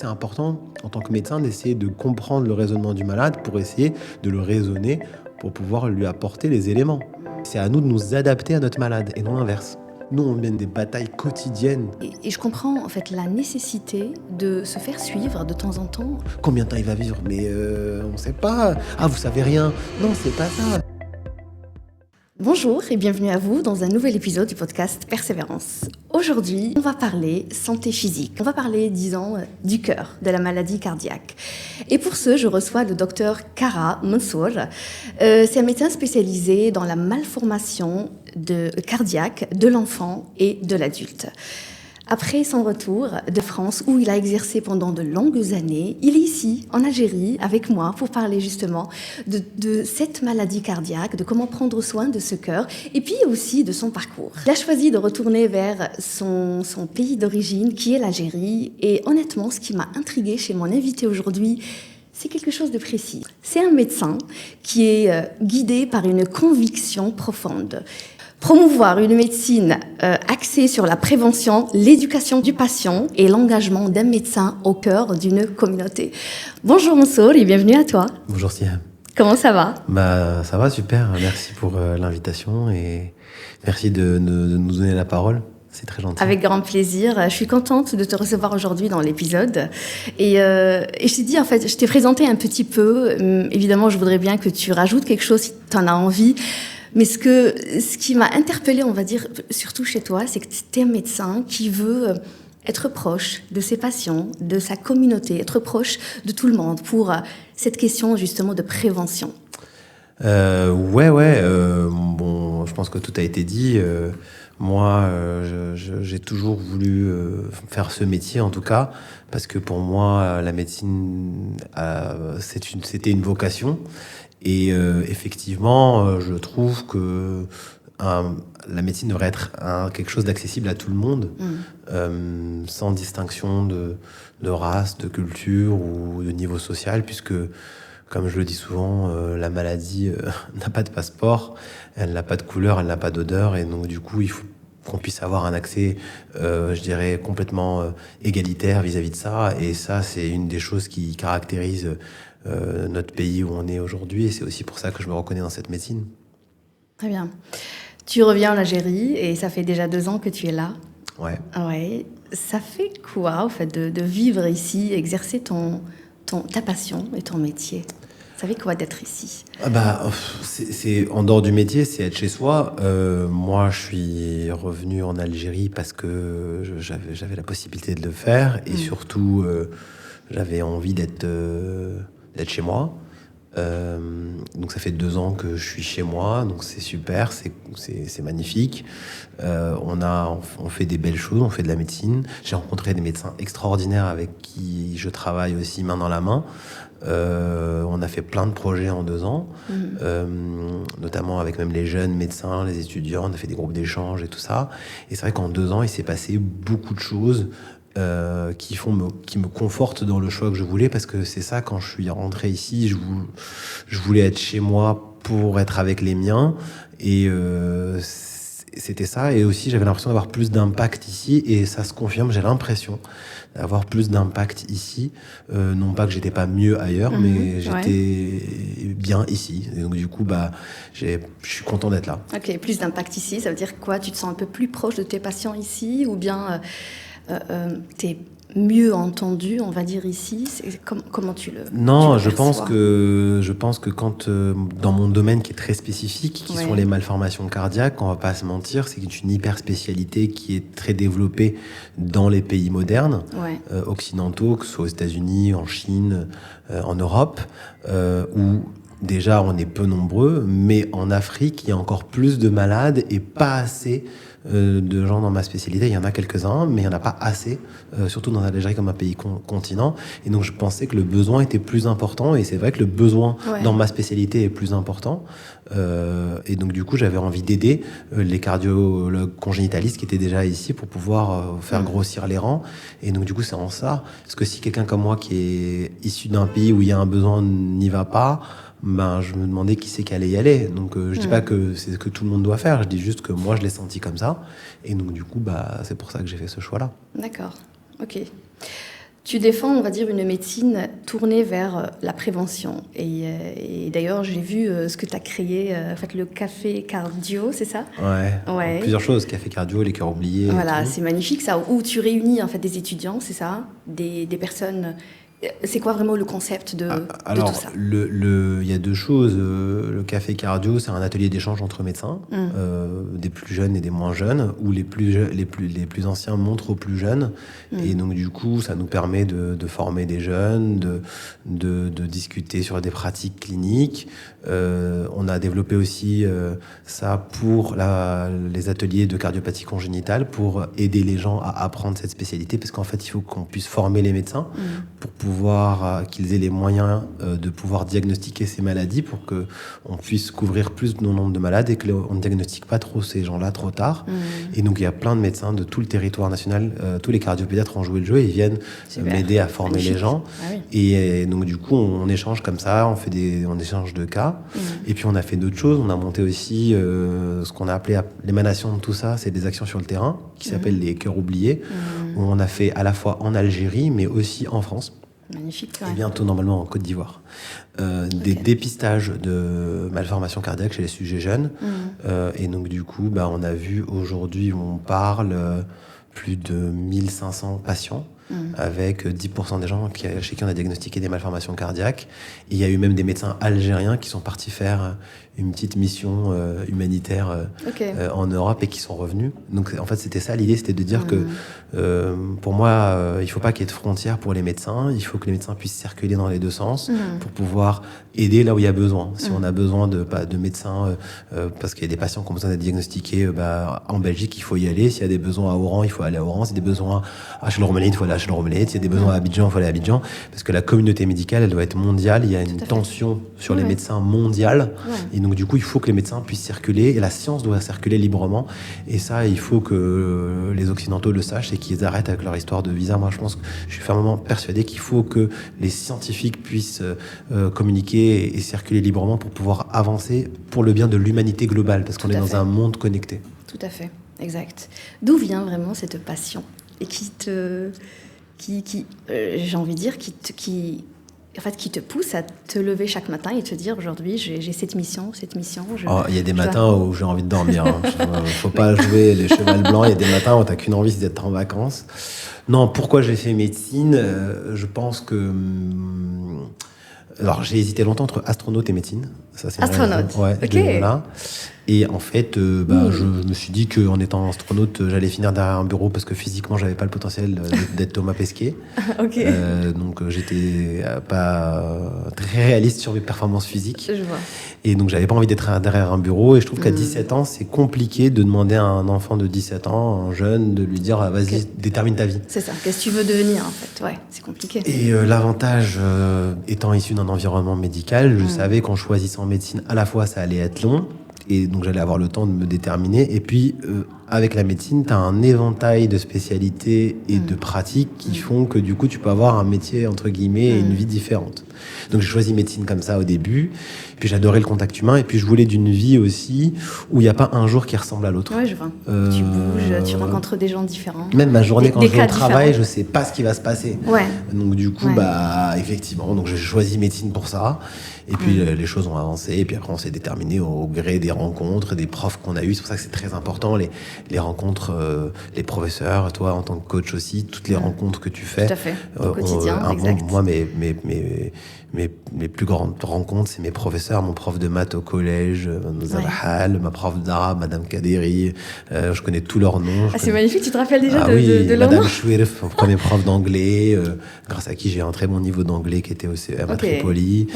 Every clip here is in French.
c'est important, en tant que médecin, d'essayer de comprendre le raisonnement du malade pour essayer de le raisonner, pour pouvoir lui apporter les éléments. C'est à nous de nous adapter à notre malade et non l'inverse. Nous, on mène des batailles quotidiennes. Et je comprends en fait la nécessité de se faire suivre de temps en temps. Combien de temps il va vivre? Mais on ne sait pas. Ah, vous savez rien? Non, c'est pas ça. Bonjour et bienvenue à vous dans un nouvel épisode du podcast Persévérance. Aujourd'hui, on va parler santé physique. On va parler, disons, du cœur, de la maladie cardiaque. Et pour ce, je reçois le docteur Kara Mansour. C'est un médecin spécialisé dans la malformation cardiaque de l'enfant et de l'adulte. Après son retour de France, où il a exercé pendant de longues années, il est ici, en Algérie, avec moi, pour parler justement de cette maladie cardiaque, de comment prendre soin de ce cœur, et puis aussi de son parcours. Il a choisi de retourner vers son pays d'origine, qui est l'Algérie, et honnêtement, ce qui m'a intriguée chez mon invité aujourd'hui, c'est quelque chose de précis. C'est un médecin qui est guidé par une conviction profonde. Promouvoir une médecine axée sur la prévention, l'éducation du patient et l'engagement d'un médecin au cœur d'une communauté. Bonjour Mansour et bienvenue à toi. Bonjour Siam. Comment ça va? Ça va super, merci pour l'invitation et merci de nous donner la parole. C'est très gentil. Avec grand plaisir. Je suis contente de te recevoir aujourd'hui dans l'épisode. Et je t'ai dit, en fait, je t'ai présenté un petit peu. Évidemment, je voudrais bien que tu rajoutes quelque chose si tu en as envie. Mais ce qui m'a interpellée, on va dire, surtout chez toi, c'est que tu es un médecin qui veut être proche de ses patients, de sa communauté, être proche de tout le monde pour cette question justement de prévention. Ouais. Bon, je pense que tout a été dit. Moi, j'ai toujours voulu faire ce métier, en tout cas, parce que pour moi, la médecine, c'était une vocation. Et effectivement, je trouve que la médecine devrait être quelque chose d'accessible à tout le monde, sans distinction de race, de culture ou de niveau social, puisque, comme je le dis souvent, la maladie n'a pas de passeport, elle n'a pas de couleur, elle n'a pas d'odeur, et donc du coup, il faut qu'on puisse avoir un accès, je dirais, complètement égalitaire vis-à-vis de ça. Et ça, c'est une des choses qui caractérise notre pays où on est aujourd'hui, et c'est aussi pour ça que je me reconnais dans cette médecine. Très bien. Tu reviens en Algérie et ça fait déjà 2 ans que tu es là. Ouais. Ouais. Ça fait quoi, en fait, de vivre ici, exercer ta passion et ton métier? Ça fait quoi d'être ici? C'est en dehors du métier, c'est être chez soi. Moi, je suis revenu en Algérie parce que j'avais la possibilité de le faire, et surtout, j'avais envie d'être chez moi. Donc ça fait 2 ans que je suis chez moi, donc c'est super, c'est magnifique. On fait des belles choses, on fait de la médecine. J'ai rencontré des médecins extraordinaires avec qui je travaille aussi main dans la main. On a fait plein de projets en 2 ans, notamment avec même les jeunes médecins, les étudiants. On a fait des groupes d'échange et tout ça. Et c'est vrai qu'en 2 ans, il s'est passé beaucoup de choses qui me confortent dans le choix que je voulais, parce que c'est ça, quand je suis rentré ici, je voulais être chez moi pour être avec les miens, et c'était ça. Et aussi, j'avais l'impression d'avoir plus d'impact ici, et ça se confirme, j'ai l'impression d'avoir plus d'impact ici, non pas que j'étais pas mieux ailleurs, mais j'étais bien ici, et donc du coup je suis content d'être là. Ok, plus d'impact ici, ça veut dire quoi? Tu te sens un peu plus proche de tes patients ici, ou bien t'es mieux entendu, on va dire, ici? Comment tu le Non, tu le perçois? je pense que quand dans mon domaine qui est très spécifique, qui sont les malformations cardiaques, on va pas se mentir, c'est une hyper spécialité qui est très développée dans les pays modernes, occidentaux, que ce soit aux États-Unis, en Chine, en Europe, où déjà on est peu nombreux, mais en Afrique il y a encore plus de malades et pas assez de gens dans ma spécialité. Il y en a quelques-uns, mais il n'y en a pas assez, surtout dans l'Algérie comme un pays continent. Et donc je pensais que le besoin était plus important, et c'est vrai que le besoin dans ma spécialité est plus important. Et donc du coup j'avais envie d'aider les cardiologues congénitalistes qui étaient déjà ici pour pouvoir faire grossir les rangs. Et donc du coup c'est en ça, parce que si quelqu'un comme moi qui est issu d'un pays où il y a un besoin n'y va pas, je me demandais qui c'est qui allait y aller. Donc je dis pas que c'est ce que tout le monde doit faire, je dis juste que moi je l'ai senti comme ça, et donc du coup c'est pour ça que j'ai fait ce choix-là. D'accord, ok. Tu défends, on va dire, une médecine tournée vers la prévention. Et d'ailleurs, j'ai vu ce que tu as créé, en fait, le café cardio, c'est ça? Ouais. Plusieurs choses, café cardio, les cœurs oubliés. Voilà, c'est magnifique ça, où tu réunis en fait des étudiants, c'est ça? Des personnes. C'est quoi vraiment le concept de Alors, tout ça? il y a deux choses. Le café cardio, c'est un atelier d'échange entre médecins, des plus jeunes et des moins jeunes, où les plus anciens montrent aux plus jeunes. Et donc, du coup, ça nous permet de former des jeunes, de discuter sur des pratiques cliniques. On a développé aussi ça pour les ateliers de cardiopathie congénitale, pour aider les gens à apprendre cette spécialité, parce qu'en fait, il faut qu'on puisse former les médecins pour pouvoir qu'ils aient les moyens de pouvoir diagnostiquer ces maladies, pour qu'on puisse couvrir plus de nombre de malades et qu'on ne diagnostique pas trop ces gens-là trop tard. Et donc, il y a plein de médecins de tout le territoire national, tous les cardiopédiatres ont joué le jeu et ils viennent m'aider à former les gens. Ah oui. Et donc, du coup, on échange comme ça, on échange de cas. Et puis, on a fait d'autres choses. On a monté aussi ce qu'on a appelé l'émanation de tout ça, c'est des actions sur le terrain qui s'appellent les cœurs oubliés, où on a fait à la fois en Algérie, mais aussi en France. Magnifique. Et bientôt, normalement, en Côte d'Ivoire. Des dépistages de malformations cardiaques chez les sujets jeunes. Et donc, du coup, on a vu aujourd'hui, on parle plus de 1500 patients, avec 10% des gens chez qui on a diagnostiqué des malformations cardiaques. Et il y a eu même des médecins algériens qui sont partis faire une petite mission humanitaire en Europe et qui sont revenus. Donc en fait, c'était ça l'idée, c'était de dire que pour moi, il ne faut pas qu'il y ait de frontières pour les médecins. Il faut que les médecins puissent circuler dans les deux sens pour pouvoir aider là où il y a besoin. Si on a besoin de médecins, parce qu'il y a des patients qui ont besoin d'être diagnostiqués en Belgique, il faut y aller. S'il y a des besoins à Oran, il faut aller à Oran. S'il y a des besoins à Chelormellet, il faut aller à Chelormellet. S'il y a des besoins à Abidjan, il faut aller à Abidjan. Parce que la communauté médicale, elle doit être mondiale. Il y a une tension sur les médecins mondiale. Et donc, du coup, il faut que les médecins puissent circuler. Et la science doit circuler librement. Et ça, il faut que les Occidentaux le sachent et qu'ils arrêtent avec leur histoire de visa. Moi, je suis fermement persuadé qu'il faut que les scientifiques puissent communiquer et circuler librement pour pouvoir avancer pour le bien de l'humanité globale. Parce qu'on est dans un monde connecté. Tout à fait, exact. D'où vient vraiment cette passion? Et j'ai envie de dire, qui te pousse à te lever chaque matin et te dire aujourd'hui j'ai cette mission. Il y a des matins où j'ai envie de dormir. Faut pas jouer les chevals blancs. Il y a des matins où t'as qu'une envie, c'est d'être en vacances. Non, pourquoi j'ai fait médecine? Je pense que... Alors, j'ai hésité longtemps entre astronaute et médecine. Ça, c'est astronaute. Ok. Voilà. Et en fait, je me suis dit qu'en étant astronaute, j'allais finir derrière un bureau parce que physiquement, j'avais pas le potentiel d'être Thomas Pesquet. Donc, j'étais pas très réaliste sur mes performances physiques. Je vois. Et donc, j'avais pas envie d'être derrière un bureau. Et je trouve qu'à 17 ans, c'est compliqué de demander à un enfant de 17 ans, un jeune, de lui dire vas-y, détermine ta vie. C'est ça. Qu'est-ce que tu veux devenir, en fait? Ouais, c'est compliqué. Et l'avantage, étant issu d'un environnement médical, je savais qu'en choisissant médecine, à la fois, ça allait être long. Et donc, j'allais avoir le temps de me déterminer. Et puis, avec la médecine, tu as un éventail de spécialités et de pratiques qui font que, du coup, tu peux avoir un métier, entre guillemets, et une vie différente. Donc, j'ai choisi médecine comme ça au début. Puis, j'adorais le contact humain. Et puis, je voulais d'une vie aussi où il n'y a pas un jour qui ressemble à l'autre. Ouais, je vois. Tu bouges, tu rencontres des gens différents. Même ma journée, quand je vais au travail, je ne sais pas ce qui va se passer. Ouais. Donc, du coup, effectivement, donc j'ai choisi médecine pour ça. Et puis, les choses ont avancé. Et puis après, on s'est déterminé au gré des rencontres, des profs qu'on a eus. C'est pour ça que c'est très important, les rencontres, les professeurs, toi, en tant que coach aussi, toutes les rencontres que tu fais. Tout à fait, au quotidien, exact. Moi, mes plus grandes rencontres, c'est mes professeurs, mon prof de maths au collège, Zabahal, ma prof d'arabe, Madame Kaderi. Je connais tous leurs noms. C'est magnifique, tu te rappelles déjà de leur nom? Madame Chouirf, mon premier prof d'anglais, grâce à qui j'ai un très bon niveau d'anglais qui était au CEM à Tripoli.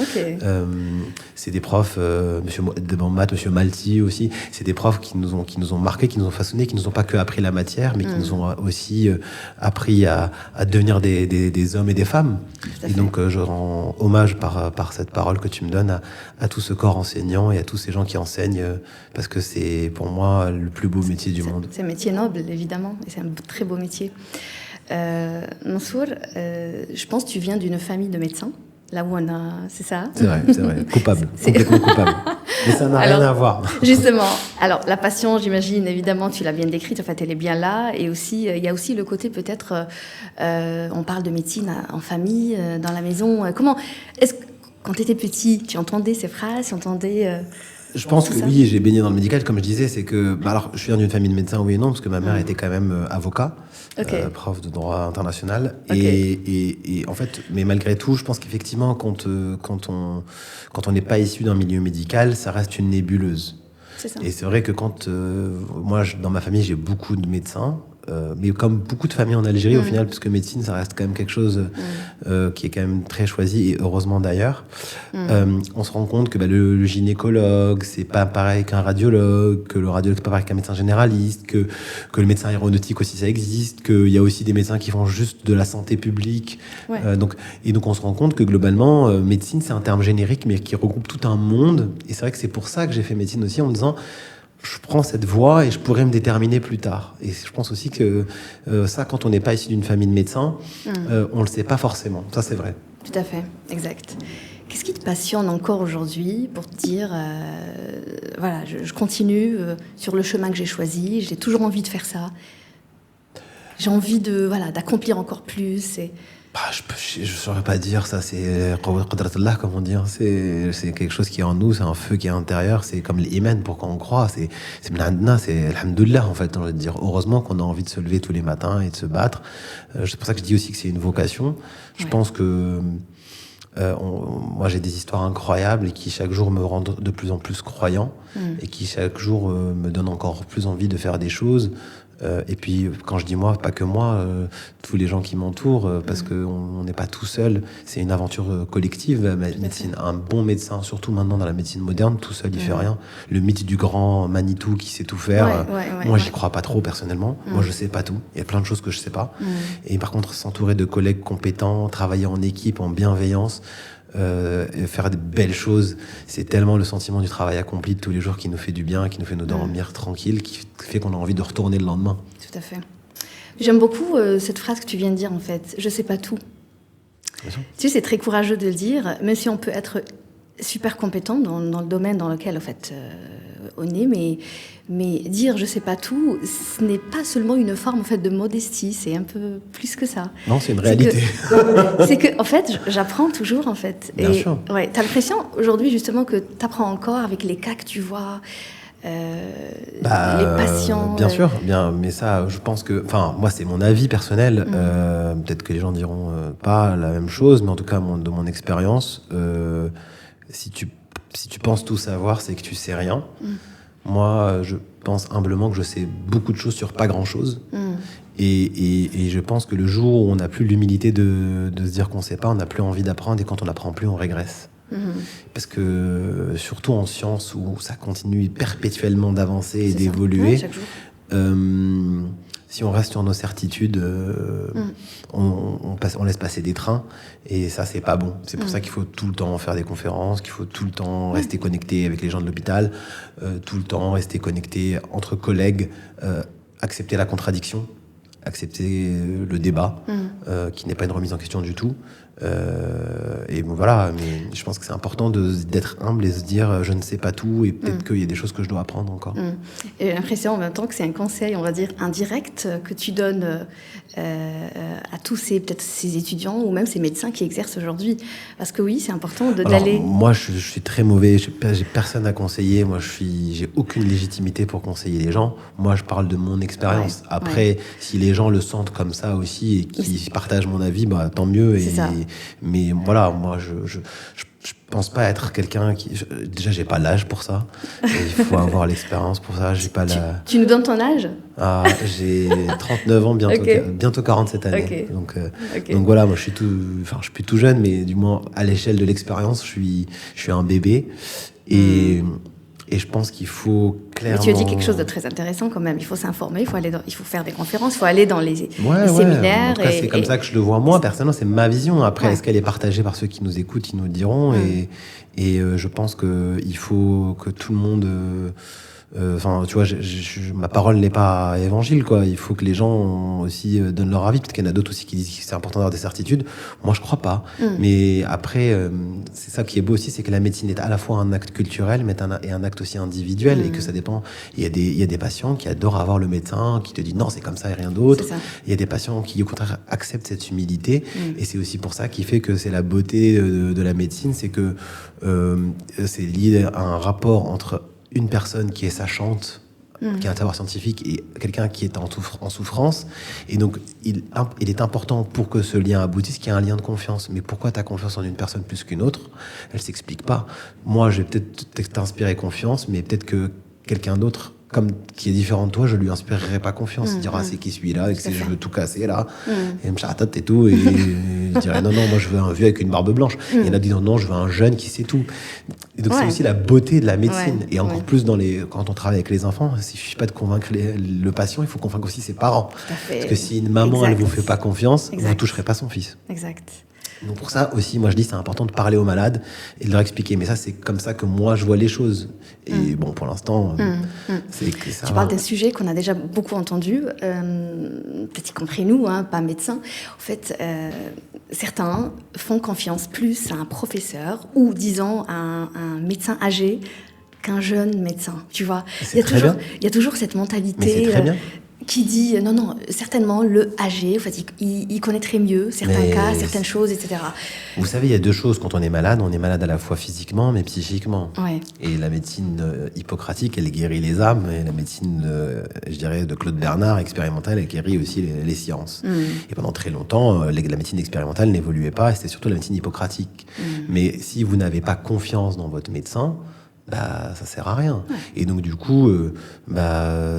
C'est des profs, monsieur maths, monsieur Malti aussi. C'est des profs qui nous ont marqués, qui nous ont façonnés, qui nous ont pas que appris la matière, mais qui nous ont aussi appris à devenir des hommes et des femmes. Et donc, je rends hommage par cette parole que tu me donnes à tout ce corps enseignant et à tous ces gens qui enseignent, parce que c'est pour moi le plus beau métier du monde. C'est un métier noble, évidemment, et c'est un très beau métier. Mansour, je pense que tu viens d'une famille de médecins. là où on a... C'est ça? C'est vrai. Coupable, complètement coupable. Mais ça n'a rien à voir. Justement, alors la passion, j'imagine, évidemment, tu l'as bien décrite, en fait, elle est bien là. Et aussi, il y a aussi le côté peut-être, on parle de médecine en famille, dans la maison. Est-ce que quand tu étais petit, tu entendais ces phrases, tu entendais... Je pense que oui, j'ai baigné dans le médical, comme je disais, c'est que... alors, je viens d'une famille de médecins, oui et non, parce que ma mère était quand même avocat, prof de droit international. Et en fait, mais malgré tout, je pense qu'effectivement, quand on n'est pas issu d'un milieu médical, ça reste une nébuleuse. C'est ça. Et c'est vrai que quand... moi, dans ma famille, j'ai beaucoup de médecins, mais comme beaucoup de familles en Algérie, au final, parce que médecine, ça reste quand même quelque chose qui est quand même très choisi, et heureusement d'ailleurs. On se rend compte que le gynécologue, c'est pas pareil qu'un radiologue, que le radiologue, c'est pas pareil qu'un médecin généraliste, que le médecin aéronautique aussi, ça existe, qu'il y a aussi des médecins qui font juste de la santé publique. Donc on se rend compte que globalement, médecine, c'est un terme générique, mais qui regroupe tout un monde. Et c'est vrai que c'est pour ça que j'ai fait médecine aussi, en me disant... je prends cette voie et je pourrais me déterminer plus tard. Et je pense aussi que ça, quand on n'est pas issu d'une famille de médecins, on ne le sait pas forcément. Ça, c'est vrai. Tout à fait, exact. Qu'est-ce qui te passionne encore aujourd'hui pour te dire, voilà, je continue sur le chemin que j'ai choisi, j'ai toujours envie de faire ça. J'ai envie d'accomplir encore plus. Je ne saurais pas dire, ça c'est Qadratullah, comme on dit. C'est quelque chose qui est en nous, c'est un feu qui est intérieur, c'est comme l'iman, pourquoi on croit. C'est Mnadna, c'est Alhamdulillah, en fait. On va dire, heureusement qu'on a envie de se lever tous les matins et de se battre. C'est pour ça que je dis aussi que c'est une vocation. Je pense que moi j'ai des histoires incroyables et qui chaque jour me rendent de plus en plus croyant et qui chaque jour me donnent encore plus envie de faire des choses. Et puis, quand je dis moi, pas que moi, tous les gens qui m'entourent, parce qu'on n'est pas tout seul. C'est une aventure collective, médecine. Un bon médecin, surtout maintenant dans la médecine moderne, tout seul, il fait rien. Le mythe du grand Manitou qui sait tout faire, moi, j'y crois pas trop, personnellement. Moi, je sais pas tout. Il y a plein de choses que je sais pas. Et par contre, s'entourer de collègues compétents, travailler en équipe, en bienveillance, faire des belles choses, c'est tellement le sentiment du travail accompli de tous les jours qui nous fait du bien, qui nous fait nous dormir tranquille, qui fait qu'on a envie de retourner le lendemain. Tout à fait. J'aime beaucoup cette phrase que tu viens de dire, en fait. Je sais pas tout. Tu sais, c'est très courageux de le dire, même si on peut être super compétent dans le domaine dans lequel, en fait, on est, mais dire je sais pas tout, ce n'est pas seulement une forme, en fait, de modestie, c'est un peu plus que ça. Non, c'est une réalité. C'est que en fait, j'apprends toujours, en fait. Bien sûr. Ouais, t'as l'impression, aujourd'hui, justement, que t'apprends encore avec les cas que tu vois, les patients. Bien sûr, bien, mais ça, je pense que... Enfin, moi, c'est mon avis personnel. Peut-être que les gens diront pas la même chose, mais en tout cas, de mon expérience... Si tu penses tout savoir, c'est que tu sais rien. Moi, je pense humblement que je sais beaucoup de choses sur pas grand-chose. Et je pense que le jour où on n'a plus l'humilité de se dire qu'on sait pas, on n'a plus envie d'apprendre, et quand on n'apprend plus, on régresse. Parce que, surtout en sciences, où ça continue perpétuellement d'avancer et d'évoluer, chaque jour. Si on reste sur nos certitudes, on laisse passer des trains, et ça, c'est pas bon. C'est pour ça qu'il faut tout le temps faire des conférences, qu'il faut tout le temps rester connecté avec les gens de l'hôpital, tout le temps rester connecté entre collègues, accepter la contradiction, accepter le débat, qui n'est pas une remise en question du tout. Et bon, voilà, mais je pense que c'est important d'être humble et se dire je ne sais pas tout, et peut-être qu'il y a des choses que je dois apprendre encore. Et j'ai l'impression en même temps que c'est un conseil, on va dire, indirect que tu donnes à tous ces étudiants ou même ces médecins qui exercent aujourd'hui. Parce que oui, c'est important d'aller... Moi, je suis très mauvais, j'ai personne à conseiller. Moi, j'ai aucune légitimité pour conseiller les gens. Moi, je parle de mon expérience. Après, si les gens le sentent comme ça aussi et qu'ils partagent mon avis, bah, tant mieux. Mais voilà, moi, je pense pas être quelqu'un qui... Déjà, j'ai pas l'âge pour ça. Il faut avoir l'expérience pour ça. J'ai pas Tu nous donnes ton âge ? J'ai 39 ans, bientôt 40 cette année. Donc voilà, moi, je suis plus tout jeune, mais du moins, à l'échelle de l'expérience, je suis un bébé. Et je pense qu'il faut clairement... Mais tu as dit quelque chose de très intéressant quand même. Il faut s'informer, il faut faire des conférences, il faut aller dans les séminaires. En tout cas, c'est comme ça que je le vois moi. Personnellement, c'est ma vision. Après, est-ce qu'elle est partagée par ceux qui nous écoutent? Ils nous le diront. Et je pense qu'il faut que tout le monde Enfin, tu vois, ma parole n'est pas évangile, quoi. Il faut que les gens aussi donnent leur avis. Peut-être qu'il y en a d'autres aussi qui disent que c'est important d'avoir des certitudes. Moi, je crois pas. Mais après, c'est ça qui est beau aussi, c'est que la médecine est à la fois un acte culturel, mais et un acte aussi individuel, et que ça dépend. Il y a des patients qui adorent avoir le médecin, qui te dit non, c'est comme ça et rien d'autre. Il y a des patients qui, au contraire, acceptent cette humilité. Et c'est aussi pour ça qui fait que c'est la beauté de la médecine, c'est que c'est lié à un rapport entre une personne qui est sachante, qui a un savoir scientifique, et quelqu'un qui est en souffrance. Et donc, il est important pour que ce lien aboutisse qu'il y ait un lien de confiance. Mais pourquoi tu as confiance en une personne plus qu'une autre ? Elle s'explique pas. Moi, je vais peut-être t'inspirer confiance, mais peut-être que quelqu'un d'autre, comme qui est différent de toi, je lui inspirerai pas confiance. Il dira c'est qui celui-là, et que je veux tout casser là, et me chatatte et tout, et je dirais non, moi je veux un vieux avec une barbe blanche. Il y en a qui disent non, je veux un jeune qui sait tout. Et donc c'est aussi la beauté de la médecine, et encore plus quand on travaille avec les enfants, il suffit pas de convaincre le patient, il faut convaincre aussi ses parents. Parce que si une maman elle vous fait pas confiance, vous toucherez pas son fils. Exact. Donc pour ça aussi, moi je dis c'est important de parler aux malades et de leur expliquer. Mais ça, c'est comme ça que moi je vois les choses. Et bon, pour l'instant, c'est que ça. Tu parles d'un sujet qu'on a déjà beaucoup entendu, peut-être y compris nous, pas médecins. En fait, certains font confiance plus à un professeur ou, disons, à un médecin âgé qu'un jeune médecin. Tu vois, il y a toujours cette mentalité. Mais c'est très bien. Qui dit non, certainement le âgé, en fait, il connaîtrait mieux certains cas, certaines choses, etc. Vous savez, il y a deux choses. Quand on est malade à la fois physiquement, mais psychiquement. Ouais. Et la médecine hippocratique, elle guérit les âmes. Et la médecine, je dirais, de Claude Bernard, expérimentale, elle guérit aussi les sciences. Et pendant très longtemps, la médecine expérimentale n'évoluait pas, et c'était surtout la médecine hippocratique. Mais si vous n'avez pas confiance dans votre médecin, ça sert à rien. Et donc du coup,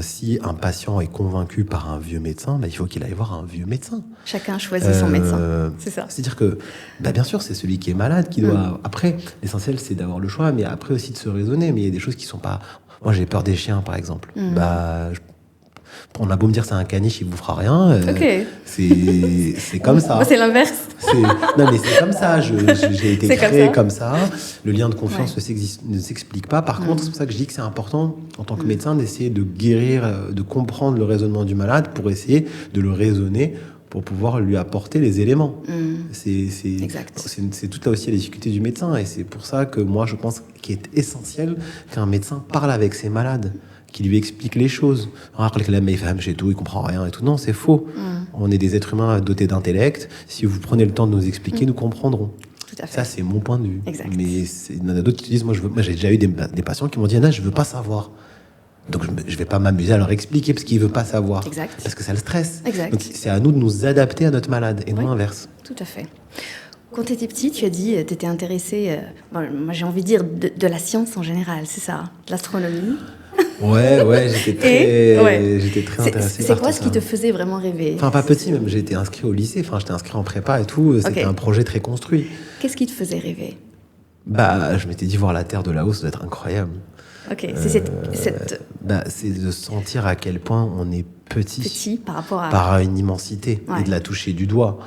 si un patient est convaincu par un vieux médecin, il faut qu'il aille voir un vieux médecin. Chacun choisit son médecin, c'est ça. C'est-à-dire que, bien sûr, c'est celui qui est malade qui doit... Après, l'essentiel, c'est d'avoir le choix, mais après aussi de se raisonner. Mais il y a des choses qui sont pas... Moi, j'ai peur des chiens, par exemple. On a beau me dire c'est un caniche, il vous fera rien. C'est comme ça. Moi, c'est l'inverse. Non, mais c'est comme ça. J'ai été créé comme ça. Le lien de confiance ne s'explique pas. Par contre, c'est pour ça que je dis que c'est important, en tant que médecin, d'essayer de guérir, de comprendre le raisonnement du malade pour essayer de le raisonner, pour pouvoir lui apporter les éléments. C'est tout là aussi la difficulté du médecin. Et c'est pour ça que moi, je pense qu'il est essentiel qu'un médecin parle avec ses malades, qui lui explique les choses. Il comprend rien et tout. Non, c'est faux. On est des êtres humains dotés d'intellect. Si vous prenez le temps de nous expliquer, nous comprendrons. Tout à fait. Ça, c'est mon point de vue. Exact. Mais il y en a d'autres qui disent, moi j'ai déjà eu des patients qui m'ont dit, Anna, je veux pas savoir. Donc je vais pas m'amuser à leur expliquer parce qu'il veut pas savoir. Exact. Parce que ça le stresse. Exact. Donc c'est à nous de nous adapter à notre malade et non l'inverse. Tout à fait. Quand tu étais petit, tu as dit tu étais intéressé, moi j'ai envie de dire, de la science en général, c'est ça, de l'astronomie. Ouais, j'étais très intéressé. C'est quoi ce qui te faisait vraiment rêver ? Enfin, pas petit, même j'ai été inscrit au lycée, j'étais inscrit en prépa et tout, c'était un projet très construit. Qu'est-ce qui te faisait rêver ? Je m'étais dit voir la Terre de là-haut, ça doit être incroyable. Ok, c'est c'est de sentir à quel point on est petit par rapport à une immensité, et de la toucher du doigt.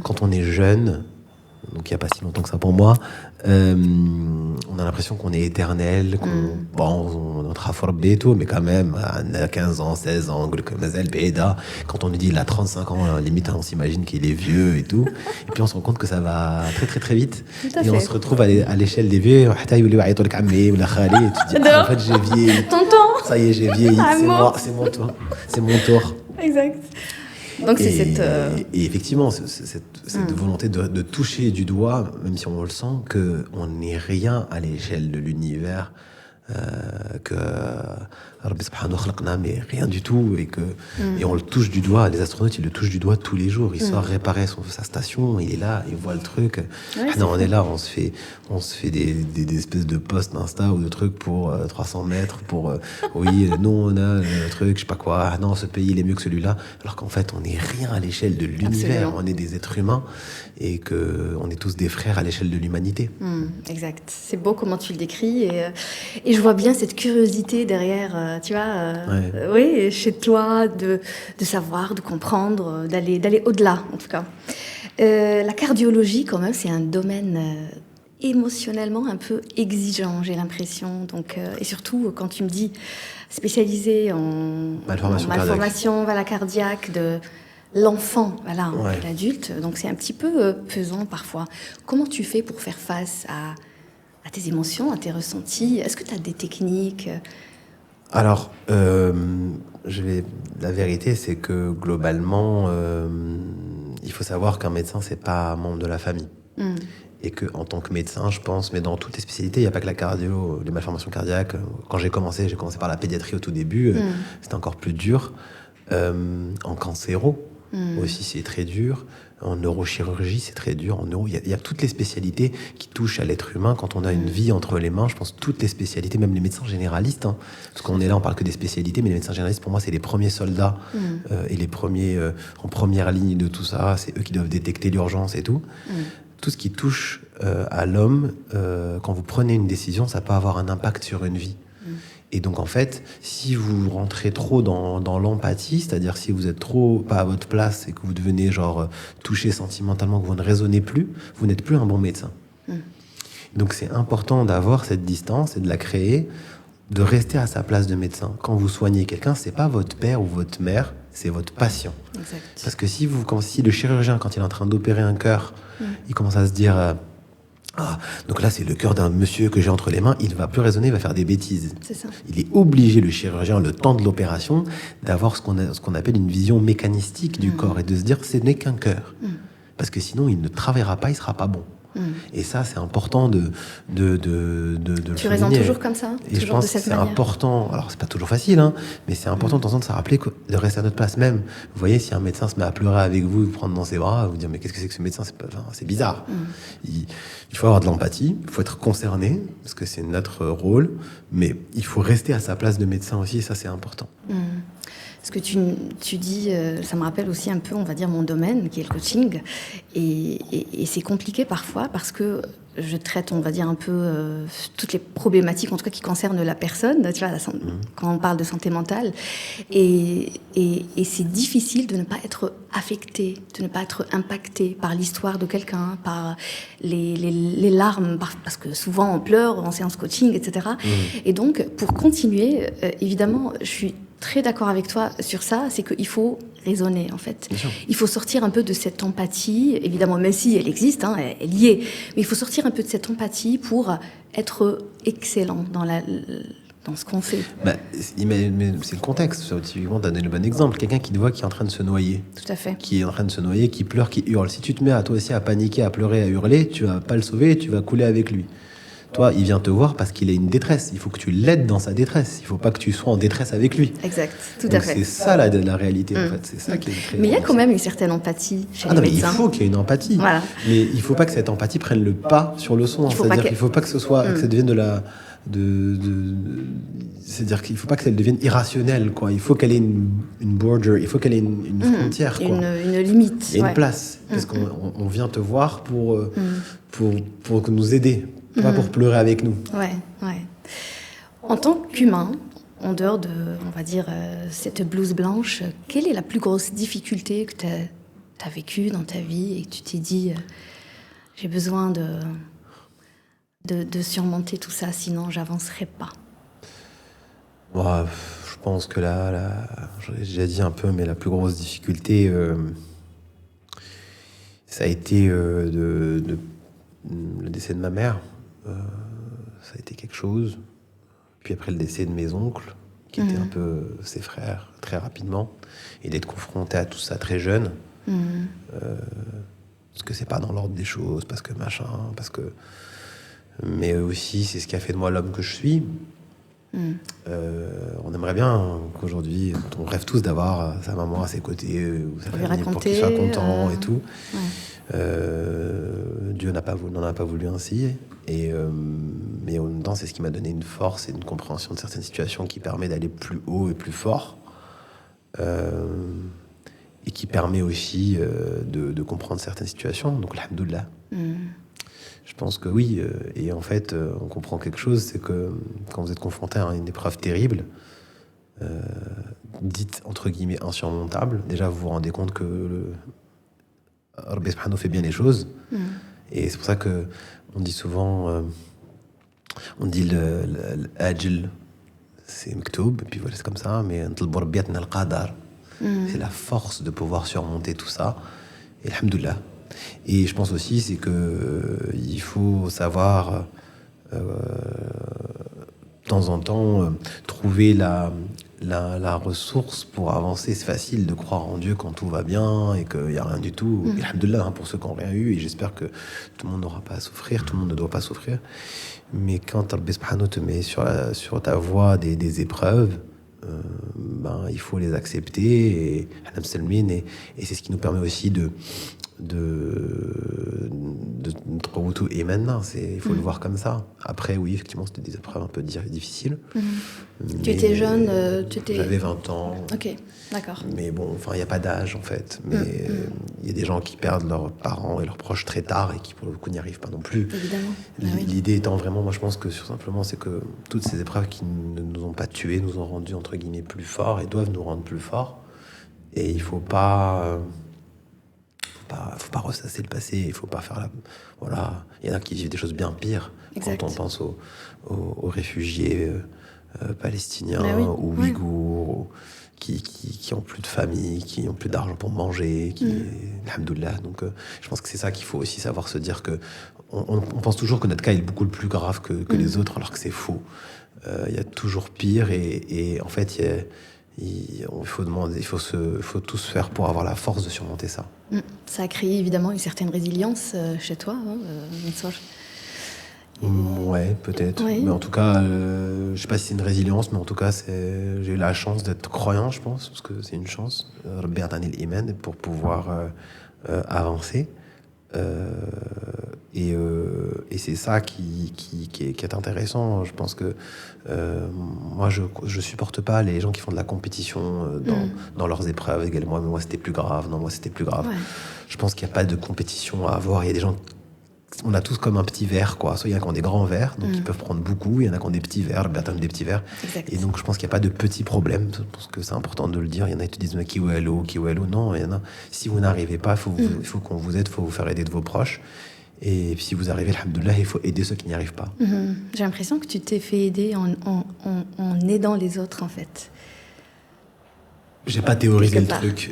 Quand on est jeune, donc il n'y a pas si longtemps que ça pour moi, on a l'impression qu'on est éternel, on traforbe et tout, mais quand même, à 15 ans, 16 ans, quand on nous dit il a 35 ans, limite on s'imagine qu'il est vieux et tout, et puis on se rend compte que ça va très très très vite, et on se retrouve à l'échelle des vieux, et tu te dis, en fait j'ai vieilli, ça y est, j'ai vieilli, c'est mon tour. Exact. Donc c'est et effectivement, cette volonté de toucher du doigt, même si on le sent, qu'on n'est rien à l'échelle de l'univers, que Rabbi subhanahu khalaqna, mais rien du tout, et on le touche du doigt. Les astronautes, ils le touchent du doigt tous les jours. Ils sortent réparer sa station, il est là, il voit le truc. On est là, on se fait des espèces de posts d'Insta ou de trucs pour 300 mètres, pour nous on a le truc, je sais pas quoi, non, ce pays il est mieux que celui-là, alors qu'en fait on n'est rien à l'échelle de l'univers. Absolument. On est des êtres humains et qu'on est tous des frères à l'échelle de l'humanité. Exact, c'est beau comment tu le décris, et je vois bien cette curiosité derrière, tu vois, oui, chez toi, de savoir, de comprendre, d'aller au-delà, en tout cas. La cardiologie, quand même, c'est un domaine émotionnellement un peu exigeant, j'ai l'impression. Donc, et surtout, quand tu me dis spécialisé en malformation cardiaque de l'enfant, Ouais. l'adulte, donc c'est un petit peu pesant parfois. Comment tu fais pour faire face à tes émotions, à tes ressentis? Est-ce que tu as des techniques? Alors, la vérité, c'est que globalement, il faut savoir qu'un médecin, c'est pas un membre de la famille. Et que en tant que médecin, je pense, mais dans toutes les spécialités, il n'y a pas que la cardio, les malformations cardiaques. Quand j'ai commencé par la pédiatrie au tout début, c'était encore plus dur. En cancéro aussi, c'est très dur. En neurochirurgie, c'est très dur. En neuro, il y a toutes les spécialités qui touchent à l'être humain quand on a une vie entre les mains. Je pense toutes les spécialités, même les médecins généralistes. Parce qu'on est là, on parle que des spécialités, mais les médecins généralistes, pour moi, c'est les premiers soldats et les premiers en première ligne de tout ça. C'est eux qui doivent détecter l'urgence et tout. Tout ce qui touche à l'homme, quand vous prenez une décision, ça peut avoir un impact sur une vie. Et donc, en fait, si vous rentrez trop dans l'empathie, c'est-à-dire si vous êtes trop pas à votre place et que vous devenez touché sentimentalement, que vous ne raisonnez plus, vous n'êtes plus un bon médecin. Donc, c'est important d'avoir cette distance et de la créer, de rester à sa place de médecin. Quand vous soignez quelqu'un, c'est pas votre père ou votre mère, c'est votre patient. Exact. Parce que si le chirurgien, quand il est en train d'opérer un cœur, il commence à se dire... donc là, c'est le cœur d'un monsieur que j'ai entre les mains. Il va plus raisonner, il va faire des bêtises. C'est ça. Il est obligé, le chirurgien, le temps de l'opération, d'avoir ce qu'on appelle une vision mécanistique du corps et de se dire ce n'est qu'un cœur. Parce que sinon, il ne travaillera pas, il sera pas bon. Et ça, c'est important de Tu raisonnes toujours comme ça? Et je pense que c'est important, alors c'est pas toujours facile, mais c'est important de temps en temps de se rappeler de rester à notre place même. Vous voyez, si un médecin se met à pleurer avec vous, vous prendre dans ses bras, vous dire mais qu'est-ce que c'est que ce médecin? C'est bizarre. Il faut avoir de l'empathie, il faut être concerné, parce que c'est notre rôle, mais il faut rester à sa place de médecin aussi, et ça c'est important. Ce que tu dis, ça me rappelle aussi un peu, on va dire, mon domaine, qui est le coaching. Et c'est compliqué parfois parce que je traite, on va dire, un peu toutes les problématiques, en tout cas, qui concernent la personne, tu vois, quand on parle de santé mentale. Et c'est difficile de ne pas être affecté, de ne pas être impacté par l'histoire de quelqu'un, par les larmes, parce que souvent on pleure en séance coaching, etc. Et donc, pour continuer, évidemment, je suis très d'accord avec toi sur ça, c'est qu'il faut raisonner, en fait. Il faut sortir un peu de cette empathie, évidemment, même si elle existe, elle y est, mais il faut sortir un peu de cette empathie pour être excellent dans ce qu'on fait. Mais c'est le contexte. Typiquement, tu as donné le bon exemple. Quelqu'un qui te voit qui est en train de se noyer. Tout à fait. Qui est en train de se noyer, qui pleure, qui hurle. Si tu te mets à toi aussi à paniquer, à pleurer, à hurler, tu vas pas le sauver, tu vas couler avec lui. Toi, il vient te voir parce qu'il a une détresse. Il faut que tu l'aides dans sa détresse. Il ne faut pas que tu sois en détresse avec lui. Exact, tout Donc à fait. C'est ça la réalité, en fait. C'est ça qui est très mais il y a quand même une certaine empathie chez les médecins. Il faut qu'il y ait une empathie. Voilà. Mais il ne faut pas que cette empathie prenne le pas sur le son. C'est-à-dire qu'il ne faut pas que ce soit, que ça devienne c'est-à-dire qu'il ne faut pas que ça devienne irrationnel, quoi. Il faut qu'elle ait une border, il faut qu'elle ait une frontière, quoi. Une limite. Et une place. Parce qu'on vient te voir pour nous aider, pas pour pleurer avec nous. Ouais. En tant qu'humain, en dehors de, on va dire, cette blouse blanche, quelle est la plus grosse difficulté que tu as vécue dans ta vie et que tu t'es dit, j'ai besoin de surmonter tout ça, sinon j'avancerai pas? Je pense que j'ai déjà dit un peu, mais la plus grosse difficulté, ça a été le décès de ma mère. Ça a été quelque chose. Puis après le décès de mes oncles, qui étaient un peu ses frères, très rapidement. Et d'être confronté à tout ça très jeune. Parce que c'est pas dans l'ordre des choses, parce que machin, mais aussi c'est ce qui a fait de moi l'homme que je suis. On aimerait bien qu'aujourd'hui, on rêve tous d'avoir sa maman à ses côtés, ou sa famille, pour qu'il soit content et tout. Dieu n'en a pas voulu ainsi. Mais en même temps, c'est ce qui m'a donné une force et une compréhension de certaines situations qui permet d'aller plus haut et plus fort. Et qui permet aussi de comprendre certaines situations. Donc, alhamdoulilah. Je pense que oui. Et en fait, on comprend quelque chose, c'est que quand vous êtes confronté à une épreuve terrible, dite entre guillemets insurmontable, déjà vous vous rendez compte que Rabbi Subhanahu fait bien les choses. Et c'est pour ça que On dit souvent, on dit l'ajl, c'est mektoub, et puis voilà, c'est comme ça, mais c'est la force de pouvoir surmonter tout ça. Et alhamdoulilah. Et je pense aussi, c'est que il faut savoir, de temps en temps, trouver la ressource pour avancer. C'est facile de croire en Dieu quand tout va bien et qu'il n'y a rien du tout. Et alhamdoulilah, pour ceux qui n'ont rien eu, et j'espère que tout le monde n'aura pas à souffrir, tout le monde ne doit pas souffrir. Mais quand Allah subhanahu te met sur ta voie des épreuves, il faut les accepter et c'est ce qui nous permet aussi de tout et maintenant il faut le voir comme ça. Après oui, effectivement, c'était des épreuves un peu difficiles. Tu étais jeune, j'avais 20 ans. Ok, d'accord. Mais bon, enfin, il n'y a pas d'âge en fait. Mais il y a des gens qui perdent leurs parents et leurs proches très tard et qui pour le coup n'y arrivent pas non plus. Évidemment. L'idée étant vraiment, moi je pense que simplement c'est que toutes ces épreuves qui ne nous ont pas tués nous ont rendus entre guillemets plus forts et doivent nous rendre plus forts. Et il faut pas ressasser le passé, il faut pas faire voilà, il y en a qui vivent des choses bien pires. Exact. Quand on pense aux réfugiés palestiniens ou ouïghours qui ont plus de famille, qui ont plus d'argent pour manger, alhamdoulilah. Donc je pense que c'est ça qu'il faut aussi savoir se dire que on pense toujours que notre cas est beaucoup le plus grave que les autres, alors que c'est faux. Il y a toujours pire et en fait il faut tout se faire pour avoir la force de surmonter ça. Ça a créé évidemment une certaine résilience chez toi, Ouais, peut-être. Oui. Mais en tout cas, je sais pas si c'est une résilience, mais en tout cas, j'ai eu la chance d'être croyant, je pense, parce que c'est une chance, pour pouvoir avancer. Et c'est ça qui est intéressant. Je pense que moi je supporte pas les gens qui font de la compétition dans leurs épreuves également. Moi c'était plus grave, moi c'était plus grave. Je pense qu'il n'y a pas de compétition à avoir. Il y a des gens, on a tous comme un petit verre, quoi. Soit il y en a qui ont des grands verres, donc ils peuvent prendre beaucoup, il y en a qui ont des petits verres, des petits verres. Exact. Et donc je pense qu'il n'y a pas de petits problèmes. Je pense que c'est important de le dire. Il y en a qui te disent qui ou hello. Non, il y en a. Si vous n'arrivez pas, il faut qu'on vous aide, il faut vous faire aider de vos proches. Et si vous arrivez, alhamdoulilah, il faut aider ceux qui n'y arrivent pas. J'ai l'impression que tu t'es fait aider en aidant les autres, en fait. J'ai pas théorisé le truc.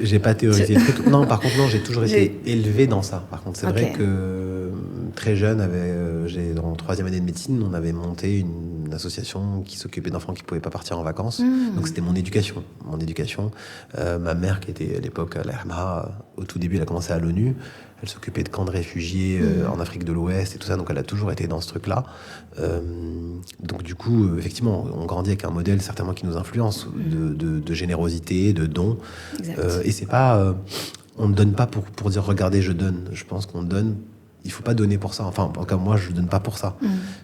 Non, par contre, non, j'ai toujours été élevé dans ça. Par contre, c'est vrai que très jeune, dans la 3e année de médecine, on avait monté une association qui s'occupait d'enfants qui pouvaient pas partir en vacances. Donc c'était mon éducation. Ma mère, qui était à l'époque à l'ERMA, au tout début, elle a commencé à l'ONU. Elle s'occupait de camps de réfugiés en Afrique de l'Ouest et tout ça, donc elle a toujours été dans ce truc-là. Donc du coup, effectivement, on grandit avec un modèle certainement qui nous influence de générosité, de don. Et c'est pas, on ne donne pas pour dire regardez, je donne. Je pense qu'on donne. Il faut pas donner pour ça. Enfin, en tout cas, moi, je donne pas pour ça.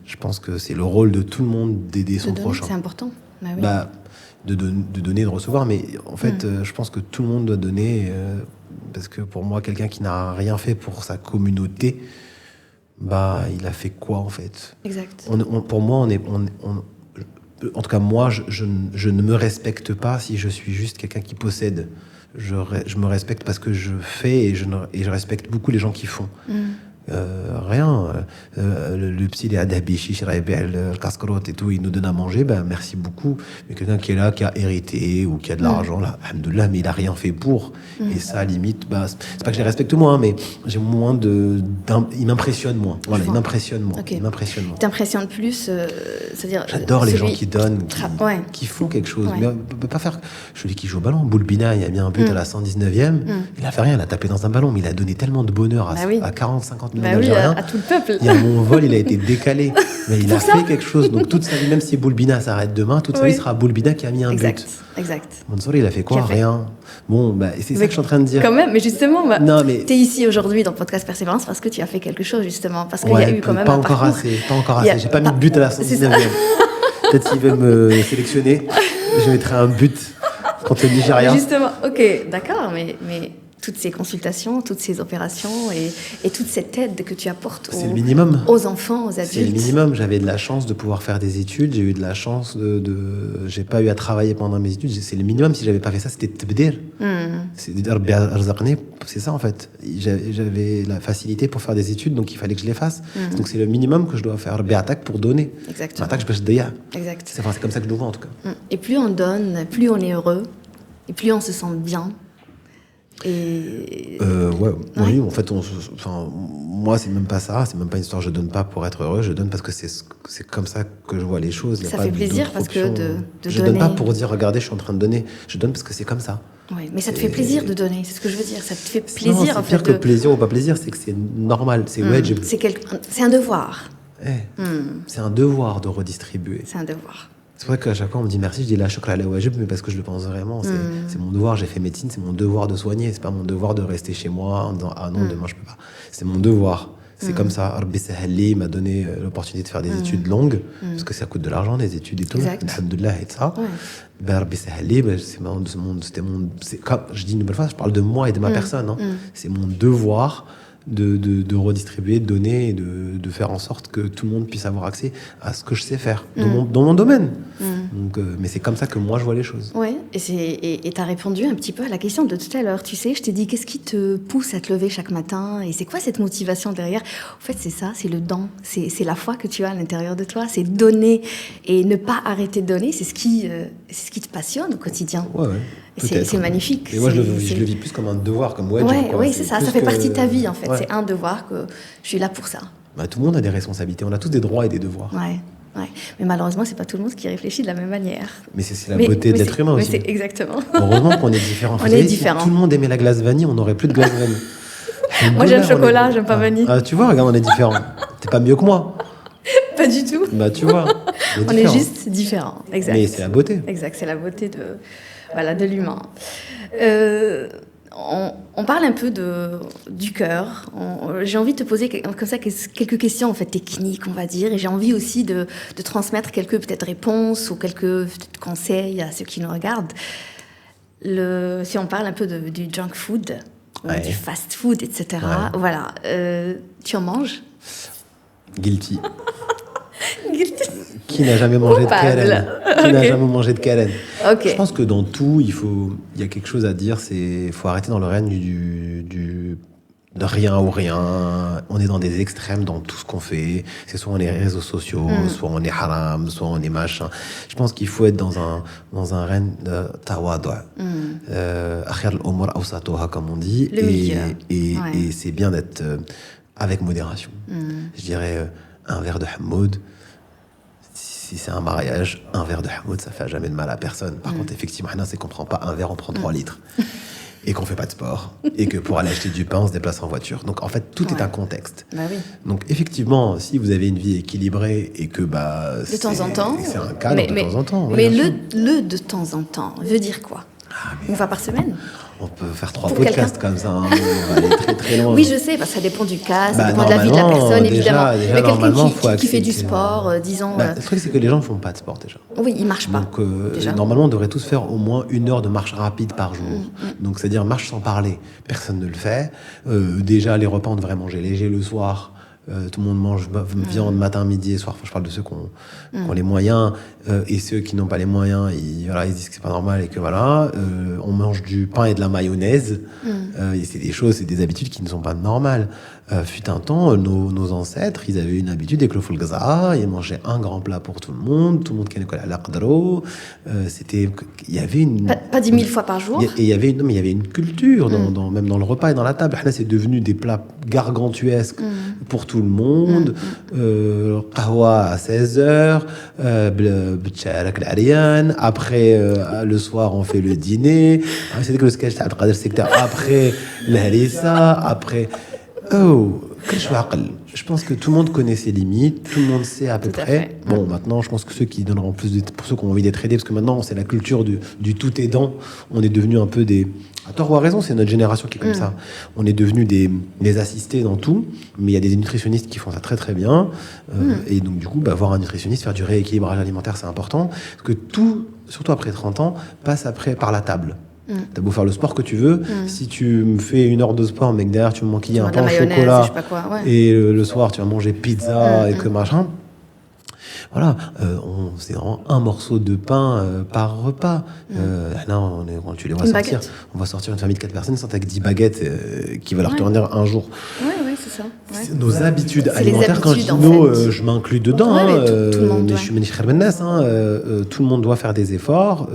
Je pense que c'est le rôle de tout le monde d'aider son prochain. C'est important. De donner, de recevoir, mais en fait, je pense que tout le monde doit donner. Parce que pour moi, quelqu'un qui n'a rien fait pour sa communauté, il a fait quoi en fait ? Exact. Pour moi, en tout cas, moi, je ne me respecte pas si je suis juste quelqu'un qui possède. Je me respecte parce que je fais et je respecte beaucoup les gens qui font. Rien. Le psy, il est à Dabichi, le casse-crotte et tout, il nous donne à manger, merci beaucoup. Mais quelqu'un qui est là, qui a hérité ou qui a de l'argent, là, alhamdoulilah, mais il a rien fait pour. Et ça, limite, c'est pas que je les respecte moins, mais j'ai moins il m'impressionne moins. Voilà, il m'impressionne moins. Okay. Il m'impressionne moins. T'impressionnes plus, c'est-à-dire. J'adore les gens qui donnent, qui font quelque chose. Mais on peut pas faire. Celui qui joue au ballon, Boulbina, il a mis un but à la 119e. Il a fait rien, il a tapé dans un ballon, mais il a donné tellement de bonheur à 40, 50 millions d'Algériens. À tout le peuple. Il y a mon vol, il a été décalé. Mais il a fait quelque chose. Donc toute sa vie, même si Boulbina s'arrête demain, toute sa vie sera Boulbina qui a mis un but. Exact. Mansour, il a fait quoi ? Rien. Bon, c'est ça que je suis en train de dire. Quand même, mais justement, t'es ici aujourd'hui dans le podcast Persévérance parce que tu as fait quelque chose, justement. Parce qu'il y a eu quand même pas encore assez. J'ai pas mis de but à la 119e. Peut-être s'ils veulent me sélectionner, je mettrai un but contre le Nigeria. Justement, ok, d'accord, mais toutes ces consultations, toutes ces opérations et toute cette aide que tu apportes aux enfants, aux adultes. C'est le minimum. J'avais de la chance de pouvoir faire des études. J'ai eu de la chance j'ai pas eu à travailler pendant mes études. C'est le minimum. Si j'avais pas fait ça, c'était tbdir. C'est ça en fait. J'avais la facilité pour faire des études, donc il fallait que je les fasse. Donc c'est le minimum que je dois faire. Pour donner. Exactement. Exact. C'est comme ça que je le vois en tout cas. Et plus on donne, plus on est heureux, et plus on se sent bien. Et... Oui, en fait, moi, c'est même pas ça, c'est même pas une histoire, je donne pas pour être heureux, je donne parce que c'est comme ça que je vois les choses. Ça fait plaisir parce que de je donner... donne pas pour dire, regardez, je suis en train de donner, je donne parce que c'est comme ça. Oui, mais ça te fait plaisir de donner, c'est ce que je veux dire, ça te fait plaisir. Non, c'est pire que plaisir ou pas plaisir, c'est que c'est normal, c'est c'est un devoir. C'est un devoir de redistribuer. C'est un devoir. C'est vrai qu'à chaque fois on me dit merci, je dis la shukr ala wajib, mais parce que je le pense vraiment. C'est mon devoir, j'ai fait médecine, c'est mon devoir de soigner, c'est pas mon devoir de rester chez moi en disant ah non, demain je peux pas. C'est mon devoir. C'est comme ça. Rabbi Sahali m'a donné l'opportunité de faire des études longues, parce que ça coûte de l'argent, les études et tout. Alhamdoulilah et ça. Rabbi Sahali, comme je dis une nouvelle fois, je parle de moi et de ma personne. Hein. C'est mon devoir de redistribuer, de donner et de faire en sorte que tout le monde puisse avoir accès à ce que je sais faire dans mon domaine. Donc, mais c'est comme ça que moi je vois les choses. Ouais, et tu as répondu un petit peu à la question de tout à l'heure. Tu sais, je t'ai dit qu'est-ce qui te pousse à te lever chaque matin et c'est quoi cette motivation derrière? En fait, c'est ça, c'est le don, c'est la foi que tu as à l'intérieur de toi, c'est donner et ne pas arrêter de donner, c'est ce qui te passionne au quotidien. Ouais. C'est magnifique. Et moi, je le vis plus comme un devoir, comme wajib. Oui, c'est ça. Ça fait partie de ta vie, en fait. Ouais. C'est un devoir que je suis là pour ça. Tout le monde a des responsabilités. On a tous des droits et des devoirs. Ouais. Mais malheureusement, c'est pas tout le monde qui réfléchit de la même manière. Mais c'est la beauté de l'être humain aussi. C'est exactement. Heureusement qu'on est différents. On est différents. Si tout le monde aimait la glace vanille, on n'aurait plus de glace vanille. Moi, j'aime le chocolat, j'aime pas vanille. Tu vois, regarde, on est différents. T'es pas mieux que moi. Pas du tout. Tu vois. On est juste différents. Exact. Mais c'est la beauté. Exact, c'est la beauté de l'humain. On parle un peu du cœur. J'ai envie de te poser comme ça quelques questions en fait techniques, on va dire, et j'ai envie aussi de transmettre quelques peut-être réponses ou quelques peut-être conseils à ceux qui nous regardent. Si on parle un peu du junk food, du fast food, etc. Voilà. Tu en manges? Guilty. Qui n'a jamais mangé de karen? Qui n'a jamais mangé de karen? Je pense que dans tout, il y a quelque chose à dire. Il faut arrêter dans le règne de rien ou rien. On est dans des extrêmes dans tout ce qu'on fait. C'est soit on est réseaux sociaux, soit on est haram, soit on est machin. Je pense qu'il faut être dans un règne de tawadu. Akhir al-umur awsatuha, comme on dit. Et c'est bien d'être avec modération. Je dirais un verre de hamoud. Si c'est un mariage, un verre de hamoud, ça fait jamais de mal à personne. Par contre, effectivement, c'est qu'on prend pas un verre, on prend 3 litres. Et qu'on fait pas de sport. Et que pour aller acheter du pain, on se déplace en voiture. Donc, en fait, tout est un contexte. Oui. Donc, effectivement, si vous avez une vie équilibrée et que, de temps en temps. C'est un cadre de temps en temps. Mais le de temps en temps veut dire quoi? Une fois par semaine? On peut faire 3 podcasts comme ça, on va aller très très loin. Oui, je sais, ça dépend du cas, ça dépend de la vie de la personne, évidemment. Mais quelqu'un qui fait du sport, disons... Le truc, c'est que les gens ne font pas de sport déjà. Oui, ils ne marchent pas. Donc, normalement, on devrait tous faire au moins 1 heure de marche rapide par jour. Donc, c'est-à-dire marche sans parler. Personne ne le fait. Déjà, les repas, on devrait manger léger le soir. Tout le monde mange viande matin, midi et soir. Enfin, je parle de ceux qui ont les moyens, et ceux qui n'ont pas les moyens, ils disent que c'est pas normal et que voilà. On mange du pain et de la mayonnaise. Et c'est des habitudes qui ne sont pas normales. Fut un temps, nos ancêtres, ils avaient une habitude avec le full gaza, ils mangeaient un grand plat pour tout le monde connaît à la qadro. Il y avait une... Pas 10 000 fois par jour. Et il y avait une culture, même dans le repas et dans la table. Là, c'est devenu des plats gargantuesques pour tout le monde. Qahwa à 16h, après, le soir, on fait le dîner. C'est que le sketch, après, l'harissa, après... je pense que tout le monde connaît ses limites, tout le monde sait à peu près. Bon, maintenant, je pense que ceux qui donneront plus pour ceux qui ont envie d'être aidés, parce que maintenant, c'est la culture du tout aidant. On est devenu un peu des... À tort ou à raison, c'est notre génération qui est comme ça. On est devenu des assistés dans tout, mais il y a des nutritionnistes qui font ça très très bien. Et donc, du coup, voir un nutritionniste, faire du rééquilibrage alimentaire, c'est important. Parce que tout, surtout après 30 ans, passe après par la table. T'as beau faire le sport que tu veux, si tu me fais 1 heure de sport, mais que derrière tu me manquilles un pain au chocolat, et le soir tu vas manger pizza et que machin, Voilà, c'est vraiment un morceau de pain par repas. Là, tu les vois Une sortir. baguette. On va sortir une famille de 4 personnes, sortent avec 10 baguettes qui va leur tenir un jour. Ouais, c'est ça. Ouais. C'est nos habitudes C'est les alimentaires. Quand je dis habitudes, en nos, fait. je m'inclus dedans. Ouais, mais tout le monde, mais ouais. je suis Manish Kherbennes, tout le monde doit faire des efforts,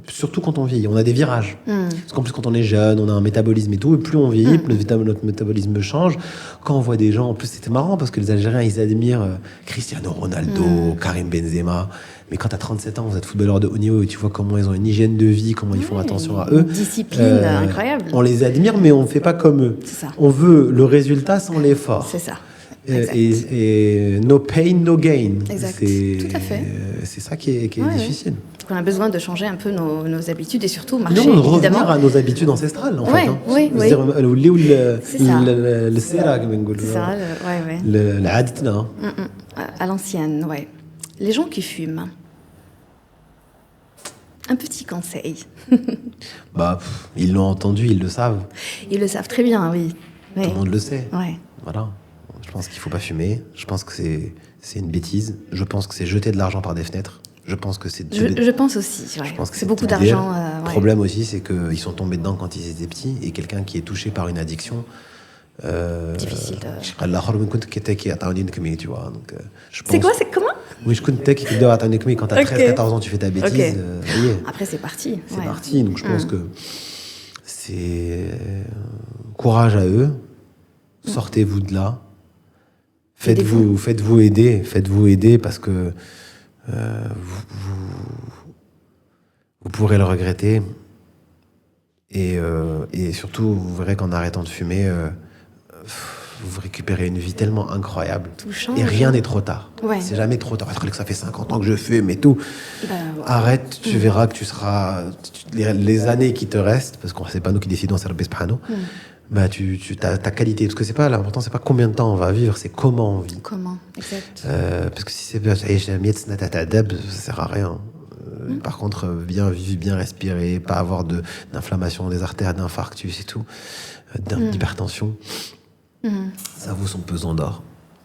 surtout quand on vieillit. On a des virages. Parce qu'en plus, quand on est jeune, on a un métabolisme et tout, et plus on vieillit, plus notre métabolisme change. Quand on voit des gens, en plus, c'était marrant parce que les Algériens, ils admirent Cristiano Ronaldo, Karim Benzema. Mais quand tu as 37 ans, vous êtes footballeur de haut niveau et tu vois comment ils ont une hygiène de vie, comment ils font attention à eux. Une discipline incroyable. On les admire, mais on ne fait pas comme eux. C'est ça. On veut le résultat sans l'effort. C'est ça. Et no pain, no gain. Exact. Tout à fait. C'est ça qui est difficile. Donc on a besoin de changer un peu nos habitudes et surtout marcher, Non, revenir évidemment. à nos habitudes ancestrales, en Ouais, fait. Hein. oui. C'est-à-dire, C'est ça. le sera, comme on dit. C'est ça, ouais. L'aditna, hein. À l'ancienne, ouais. Les gens qui fument. Un petit conseil. Ils l'ont entendu, ils le savent. Ils le savent très bien, oui. Tout le monde le sait. Ouais. Voilà. Je pense qu'il ne faut pas fumer. Je pense que c'est une bêtise. Je pense que c'est jeter de l'argent par des fenêtres. Je pense que c'est... Je pense aussi, ouais. Je pense que c'est beaucoup tout dire. d'argent. Le problème aussi, c'est qu'ils sont tombés dedans quand ils étaient petits. Et quelqu'un qui est touché par une addiction... difficile de... tu vois. Donc, c'est quoi, c'est comment? Oui, je connais qui te donne quand t'as 13-14 ans, tu fais ta bêtise. Après, c'est parti. C'est parti. Donc, je pense que c'est courage à eux. Sortez-vous de là. Faites-vous aider parce que vous pourrez le regretter. Et surtout, vous verrez qu'en arrêtant de fumer, vous récupérez une vie tellement incroyable. Tout change. Et rien n'est trop tard. Ouais. C'est jamais trop tard. Que ça fait 50 ans que je fume et tout. Arrête, tu verras que tu seras... Les années qui te restent, parce que c'est pas nous qui décidons, c'est Rabbi Subhanahu, ta qualité. Parce que c'est pas l'important, c'est pas combien de temps on va vivre, c'est comment on vit. Comment, exact. Parce que si c'est ça sert à rien. Par contre, bien vivre, bien respirer, pas avoir d'inflammation des artères, d'infarctus et tout, d'hypertension, ça vaut son pesant d'or.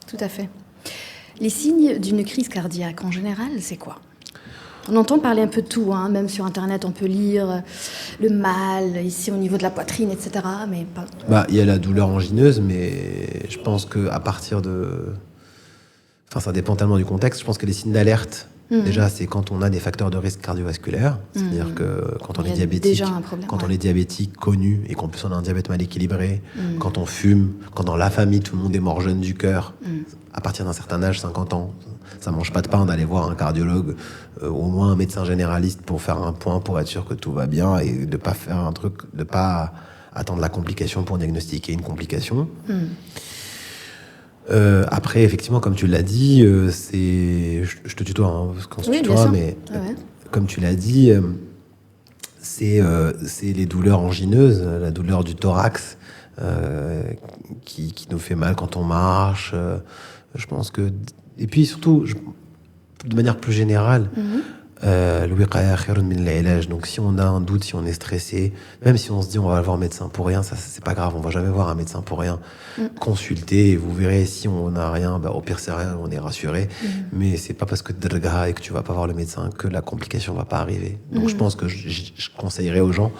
Tout à fait. Les signes d'une crise cardiaque, en général, c'est quoi? On entend parler un peu de tout, hein, même sur Internet, on peut lire le mal, ici au niveau de la poitrine, etc. Mais pas... Il y a la douleur angineuse, mais je pense qu'à partir de... Enfin, ça dépend tellement du contexte. Je pense que les signes d'alerte, déjà, c'est quand on a des facteurs de risque cardiovasculaire. C'est-à-dire que quand on est diabétique, on est diabétique connu et qu'en plus on a un diabète mal équilibré, quand on fume, quand dans la famille tout le monde est mort jeune du cœur, à partir d'un certain âge, 50 ans, ça mange pas de pain d'aller voir un cardiologue, au moins un médecin généraliste pour faire un point, pour être sûr que tout va bien et de pas faire un truc, de pas attendre la complication pour diagnostiquer une complication. Après, effectivement, comme tu l'as dit, je te tutoie, hein, parce qu'on se tutoie, mais comme tu l'as dit, c'est les douleurs angineuses, la douleur du thorax qui nous fait mal quand on marche. Je pense que... Et puis surtout, de manière plus générale, donc si on a un doute, si on est stressé, même si on se dit on va voir un médecin pour rien, ça c'est pas grave, on va jamais voir un médecin pour rien. Consultez et vous verrez, si on n'a rien, au pire c'est rien, on est rassuré. Mais c'est pas parce que drga et que tu vas pas voir le médecin que la complication va pas arriver. Donc je pense que je conseillerais aux gens,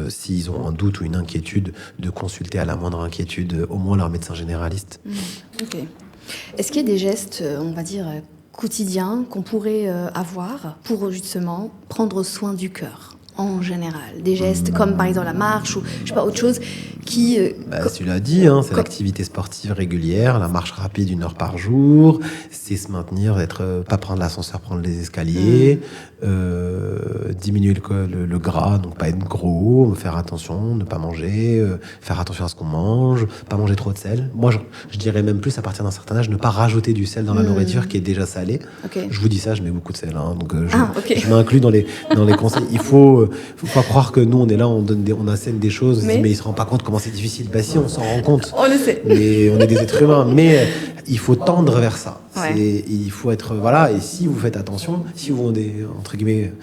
s'ils ont un doute ou une inquiétude, de consulter à la moindre inquiétude au moins leur médecin généraliste. Ok. Est-ce qu'il y a des gestes, on va dire, quotidiens qu'on pourrait avoir pour justement prendre soin du cœur en général? Des gestes comme par exemple la marche ou je sais pas, autre chose qui... tu l'as dit, hein, c'est l'activité sportive régulière, la marche rapide 1 heure par jour, c'est se maintenir, pas prendre l'ascenseur, prendre les escaliers, diminuer le gras, donc pas être gros, faire attention, ne pas manger, faire attention à ce qu'on mange, pas manger trop de sel. Moi, je dirais même plus, à partir d'un certain âge, ne pas rajouter du sel dans la nourriture qui est déjà salée. Je vous dis ça, je mets beaucoup de sel, hein, donc je m'inclus dans les conseils. Il faut pas croire que nous, on est là, on assène des choses, mais il se rend pas compte comment c'est difficile. Si, on s'en rend compte. On le sait. Mais on est des êtres humains, mais il faut tendre vers ça. Il faut être... Voilà, et si vous faites attention, si vous, entre guillemets,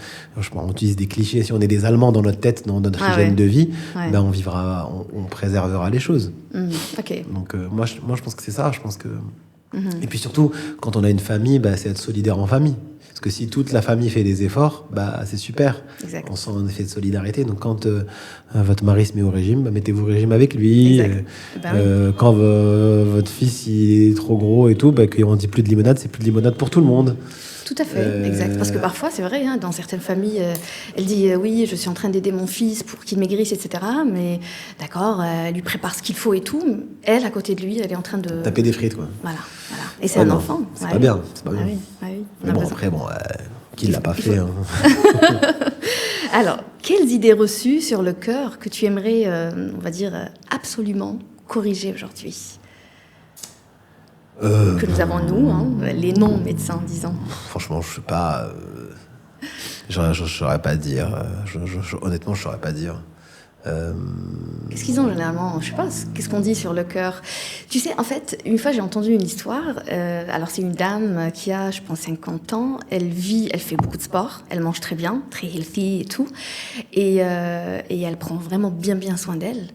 on utilise des clichés, si on est des Allemands dans notre tête, dans notre hygiène de vie, on vivra, on préservera les choses. Ok. Donc moi, je pense que c'est ça. Je pense que Et puis surtout, quand on a une famille, c'est être solidaire en famille. Parce que si toute la famille fait des efforts, c'est super. Exact. On sent un effet de solidarité. Donc quand votre mari se met au régime, mettez-vous au régime avec lui. Quand votre fils il est trop gros et tout, qu'on dit plus de limonade, c'est plus de limonade pour tout le monde. Tout à fait, exact. Parce que parfois, c'est vrai, dans certaines familles, elle dit oui, je suis en train d'aider mon fils pour qu'il maigrisse, etc. Mais d'accord, elle lui prépare ce qu'il faut et tout. Elle, à côté de lui, elle est en train de taper des frites, quoi. Voilà. Et c'est un enfant. C'est pas bien. C'est pas bien. Oui. Mais bon, après, qui l'a pas fait hein. Alors, quelles idées reçues sur le cœur que tu aimerais, on va dire, absolument corriger aujourd'hui? Que nous avons, nous, les non-médecins, disons. Franchement, je sais pas. Je saurais pas dire. Honnêtement, je saurais pas dire. Qu'est-ce qu'ils ont généralement? Je sais pas, qu'est-ce qu'on dit sur le cœur? Tu sais, en fait, une fois j'ai entendu une histoire. Alors, c'est une dame qui a, je pense, 50 ans. Elle fait beaucoup de sport. Elle mange très bien, très healthy et tout. Et elle prend vraiment bien soin d'elle.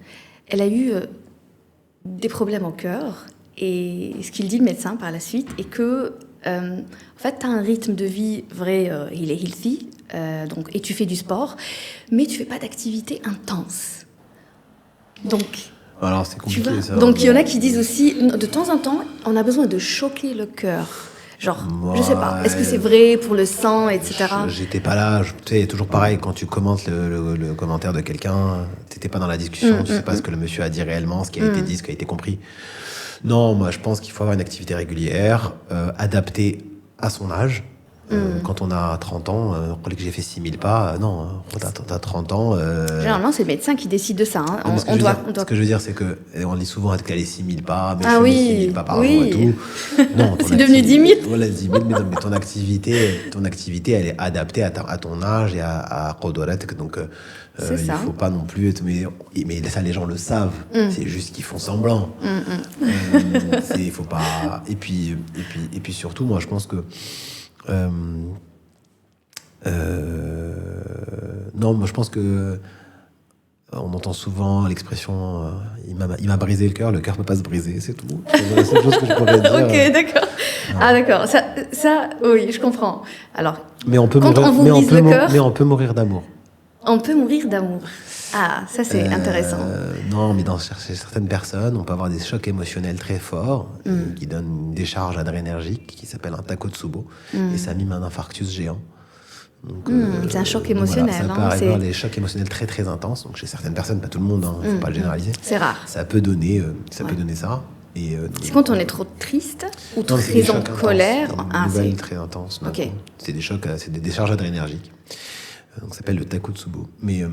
Elle a eu des problèmes au cœur. Et ce qu'il dit, le médecin, par la suite, est que, en fait, tu as un rythme de vie vrai, il est healthy, et tu fais du sport, mais tu fais pas d'activité intense. Donc, alors, c'est compliqué, ça. Donc, il y en a qui disent aussi, de temps en temps, on a besoin de choquer le cœur. Genre, je sais pas, est-ce que c'est vrai pour le sang, etc. J'étais pas là, tu sais, toujours pareil, quand tu commentes le commentaire de quelqu'un, t'étais pas dans la discussion, tu sais pas ce que le monsieur a dit réellement, ce qui a été dit, ce qui a été compris. Non, moi je pense qu'il faut avoir une activité régulière, adaptée à son âge. Quand on a 30 ans, on croit que j'ai fait 6000 pas. Non, t'as 30 ans. Généralement, c'est le médecin qui décide de ça. Ce que je veux dire, c'est qu'on dit souvent qu'elle est 6000 pas, mais je fais 6000 pas par jour et tout. Non, c'est devenu 10 000. Voilà, 10 000, mais ton activité, elle est adaptée à ton âge et à Qodorat. Donc, il faut pas non plus être. Mais ça, les gens le savent. C'est juste qu'ils font semblant. Il faut pas. Et puis surtout, moi, je pense que. Non, moi je pense que on entend souvent l'expression il m'a brisé le cœur peut pas se briser, c'est tout. C'est la seule chose que je pourrais dire. Ok, d'accord. Ah d'accord, ça oui, je comprends. Alors, mais on peut mourir d'amour. On peut mourir d'amour. Ah, ça c'est intéressant. Non, mais chez certaines personnes, on peut avoir des chocs émotionnels très forts qui donnent une décharge adrénergique qui s'appelle un takotsubo et ça mime un infarctus géant. Donc, c'est un choc émotionnel. Voilà, ça peut arriver des chocs émotionnels très très intenses. Donc chez certaines personnes, pas tout le monde, faut pas le généraliser. C'est rare. Ça peut donner ça. Et, c'est quand on est trop triste ou très en colère. C'est une très intense. Okay. C'est des chocs, c'est des décharges adrénergiques. Donc, ça s'appelle le takotsubo. Mais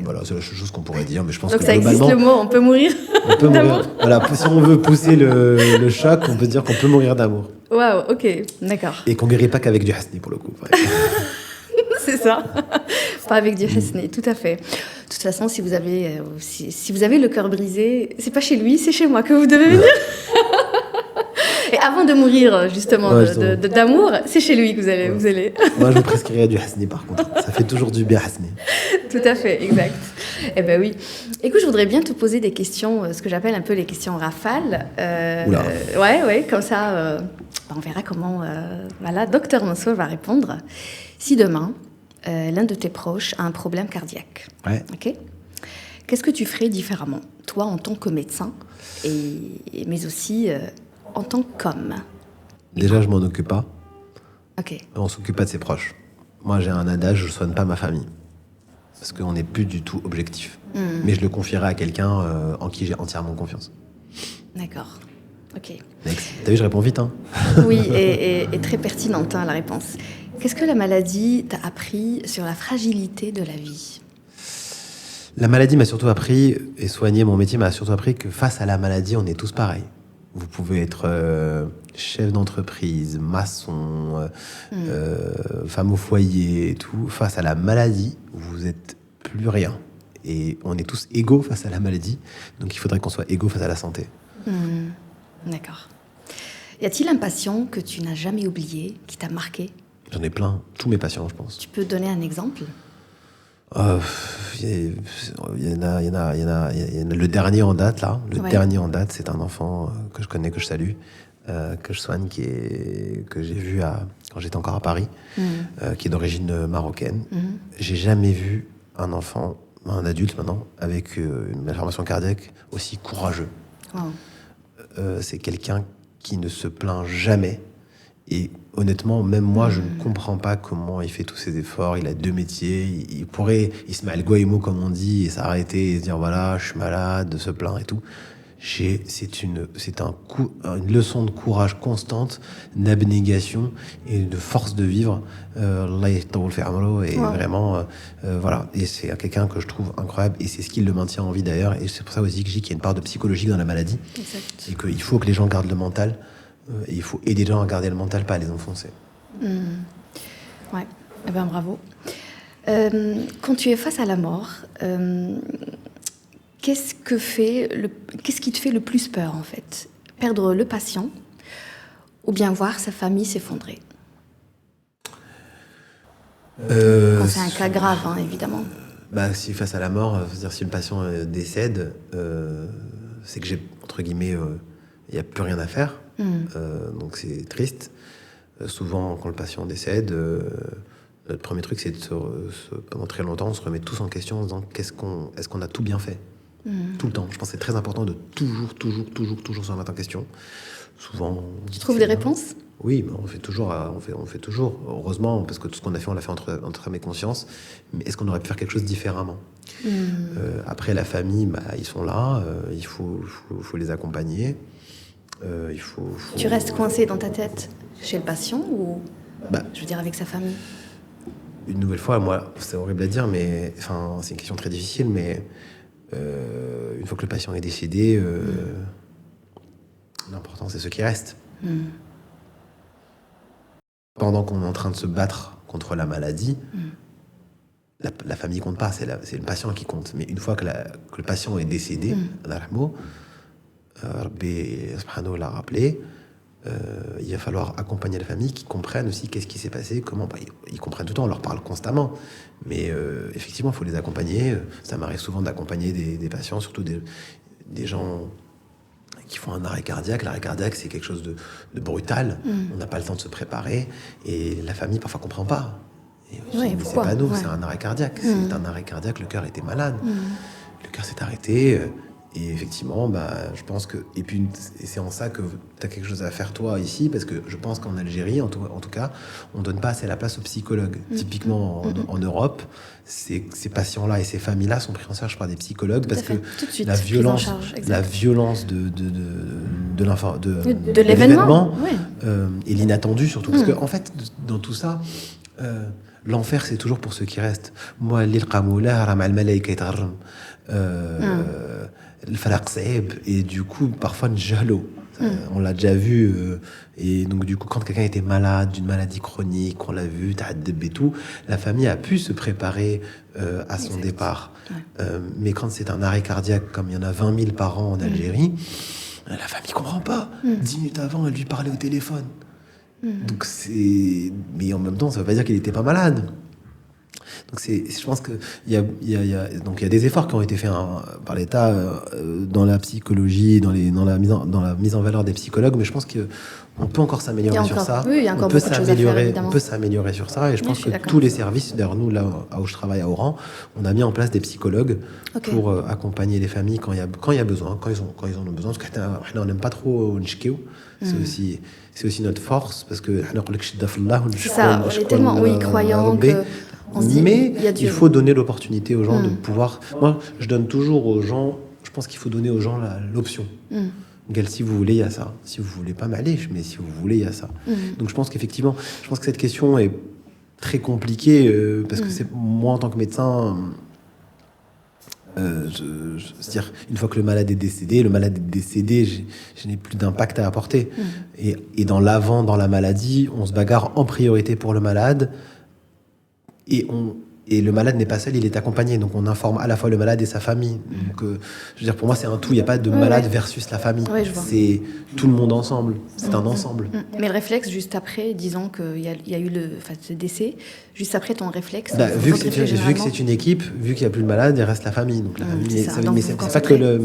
voilà, c'est la chose qu'on pourrait dire. Mais je pense donc que ça existe le mot, on peut mourir d'amour. Voilà, si on veut pousser le choc, on peut dire qu'on peut mourir d'amour. Waouh, ok, d'accord. Et qu'on guérit pas qu'avec du hasni pour le coup. C'est ça. Pas avec du hasni, tout à fait. De toute façon, si vous avez le cœur brisé, c'est pas chez lui, c'est chez moi que vous devez venir. Et avant de mourir, justement, d'amour, c'est chez lui que vous allez. Moi, je vous prescrirais du hasni, par contre. Ça fait toujours du bien hasni. Tout à fait, exact. Eh ben oui. Écoute, je voudrais bien te poser des questions, ce que j'appelle un peu les questions rafales. Ouais, comme ça, on verra comment Docteur Mansour va répondre. Si demain, l'un de tes proches a un problème cardiaque, ok, qu'est-ce que tu ferais différemment, toi, en tant que médecin, mais aussi en tant qu'homme? Déjà, je m'en occupe pas. Ok. On s'occupe pas de ses proches. Moi, j'ai un adage, je soigne pas ma famille. Parce qu'on n'est plus du tout objectif. Mais je le confierai à quelqu'un en qui j'ai entièrement confiance. D'accord. Ok. Next. T'as vu, je réponds vite, hein. Oui, et très pertinente, la réponse. Qu'est-ce que la maladie t'a appris sur la fragilité de la vie? La maladie m'a surtout appris, et soigner mon métier m'a surtout appris que face à la maladie, on est tous pareils. Vous pouvez être chef d'entreprise, maçon, femme au foyer et tout. Face à la maladie, vous êtes plus rien. Et on est tous égaux face à la maladie. Donc il faudrait qu'on soit égaux face à la santé. D'accord. Y a-t-il un patient que tu n'as jamais oublié, qui t'a marqué? J'en ai plein. Tous mes patients, je pense. Tu peux donner un exemple? Il y en a le dernier en date, là. Le dernier en date, c'est un enfant que je connais, que je salue, que je soigne, que j'ai vu quand j'étais encore à Paris, qui est d'origine marocaine. J'ai jamais vu un enfant, un adulte maintenant, avec une malformation cardiaque aussi courageux. C'est quelqu'un qui ne se plaint jamais. Et honnêtement, même moi, je ne comprends pas comment il fait tous ces efforts. Il a 2 métiers. Il se met à le goïmo, comme on dit, et s'arrêter et se dire voilà, je suis malade, se plaindre et tout. C'est une leçon de courage constante, d'abnégation et de force de vivre. Allah yatawul fi amro, et vraiment, voilà. Et c'est quelqu'un que je trouve incroyable, et c'est ce qui le maintient en vie d'ailleurs. Et c'est pour ça aussi que je dis qu'il y a une part de psychologie dans la maladie. Exact. Et qu'il faut que les gens gardent le mental. Et il faut aider les gens à garder le mental, pas à les enfoncer. Ouais, eh ben, bravo. Quand tu es face à la mort, qu'est-ce qui te fait le plus peur, en fait? Perdre le patient ou bien voir sa famille s'effondrer? Quand c'est un cas grave, hein, évidemment. Si face à la mort, c'est-à-dire si le patient décède, c'est que j'ai, entre guillemets, il n'y a plus rien à faire. Donc c'est triste. Souvent, quand le patient décède, notre premier truc, c'est pendant très longtemps, on se remet tous en question en se disant est-ce qu'on a tout bien fait? Tout le temps. Je pense que c'est très important de toujours se remettre en question. Souvent, tu trouves des réponses? Oui, mais on fait toujours. Heureusement, parce que tout ce qu'on a fait, on l'a fait entre âme et conscience. Mais est-ce qu'on aurait pu faire quelque chose différemment? Après, la famille, ils sont là. Il faut les accompagner. Tu restes coincé dans ta tête chez le patient ou, je veux dire, avec sa famille? Une nouvelle fois, moi, c'est horrible à dire, mais c'est une question très difficile, mais une fois que le patient est décédé, l'important, c'est ce qui reste. Pendant qu'on est en train de se battre contre la maladie, la famille compte pas, c'est le patient qui compte. Mais une fois que le patient est décédé, Rabbi subhanahu l'a rappelé, il va falloir accompagner la famille, qui comprennent aussi qu'est-ce qui s'est passé, comment. Ils comprennent tout le temps, on leur parle constamment, mais effectivement, il faut les accompagner. Ça m'arrive souvent d'accompagner des patients, surtout des gens qui font un arrêt cardiaque. L'arrêt cardiaque, c'est quelque chose de brutal. On n'a pas le temps de se préparer, et la famille parfois comprend pas. Mais c'est pas nous, c'est un arrêt cardiaque. C'est un arrêt cardiaque, le cœur était malade. Le cœur s'est arrêté. Et effectivement, je pense que... Et puis, c'est en ça que tu as quelque chose à faire, toi, ici, parce que je pense qu'en Algérie, en tout cas, on ne donne pas assez la place aux psychologues. Typiquement, en Europe, ces patients-là et ces familles-là sont pris en charge par des psychologues, parce que la violence de l'événement et l'inattendu, surtout. Parce qu'en fait, dans tout ça... l'enfer, c'est toujours pour ceux qui restent. Moi, et du coup, parfois, on l'a déjà vu. Et donc, du coup, quand quelqu'un était malade, d'une maladie chronique, on l'a vu, et tout, la famille a pu se préparer à son départ. Mais quand c'est un arrêt cardiaque, comme il y en a 20 000 par an en Algérie, la famille ne comprend pas. 10 minutes avant, elle lui parlait au téléphone. Donc mais en même temps, ça veut pas dire qu'il était pas malade. Donc je pense que il y a des efforts qui ont été faits par l'État dans la psychologie, dans la mise en valeur des psychologues, mais je pense que on peut encore s'améliorer sur ça. Oui, il y a encore beaucoup de choses à faire, évidemment. On peut s'améliorer sur ça, et je pense que tous les services, d'ailleurs nous là où je travaille à Oran, on a mis en place des psychologues pour accompagner les familles quand il y a besoin, quand ils en ont besoin. Parce que on n'aime pas trop nchkeu. C'est aussi notre force, parce que c'est ça, on est tellement croyants que on se dit, mais il faut donner l'opportunité aux gens de pouvoir. Moi, je donne toujours aux gens. Je pense qu'il faut donner aux gens l'option. Si vous voulez, il y a ça. Si vous voulez pas, mais si vous voulez, il y a ça. Donc je pense qu'effectivement, cette question est très compliquée parce que c'est moi en tant que médecin. C'est-à-dire, une fois que le malade est décédé, je n'ai plus d'impact à apporter. Et dans la maladie, on se bagarre en priorité pour le malade, et Et le malade n'est pas seul, il est accompagné. Donc on informe à la fois le malade et sa famille. Donc je veux dire, pour moi, c'est un tout. Il n'y a pas de malade versus la famille. Ouais, je vois. C'est tout le monde ensemble. C'est un ensemble. Mais le réflexe, juste après, disons qu'il y a eu ce décès, juste après ton réflexe... Vu que c'est une équipe, vu qu'il n'y a plus de malade, il reste la famille. Donc la famille mais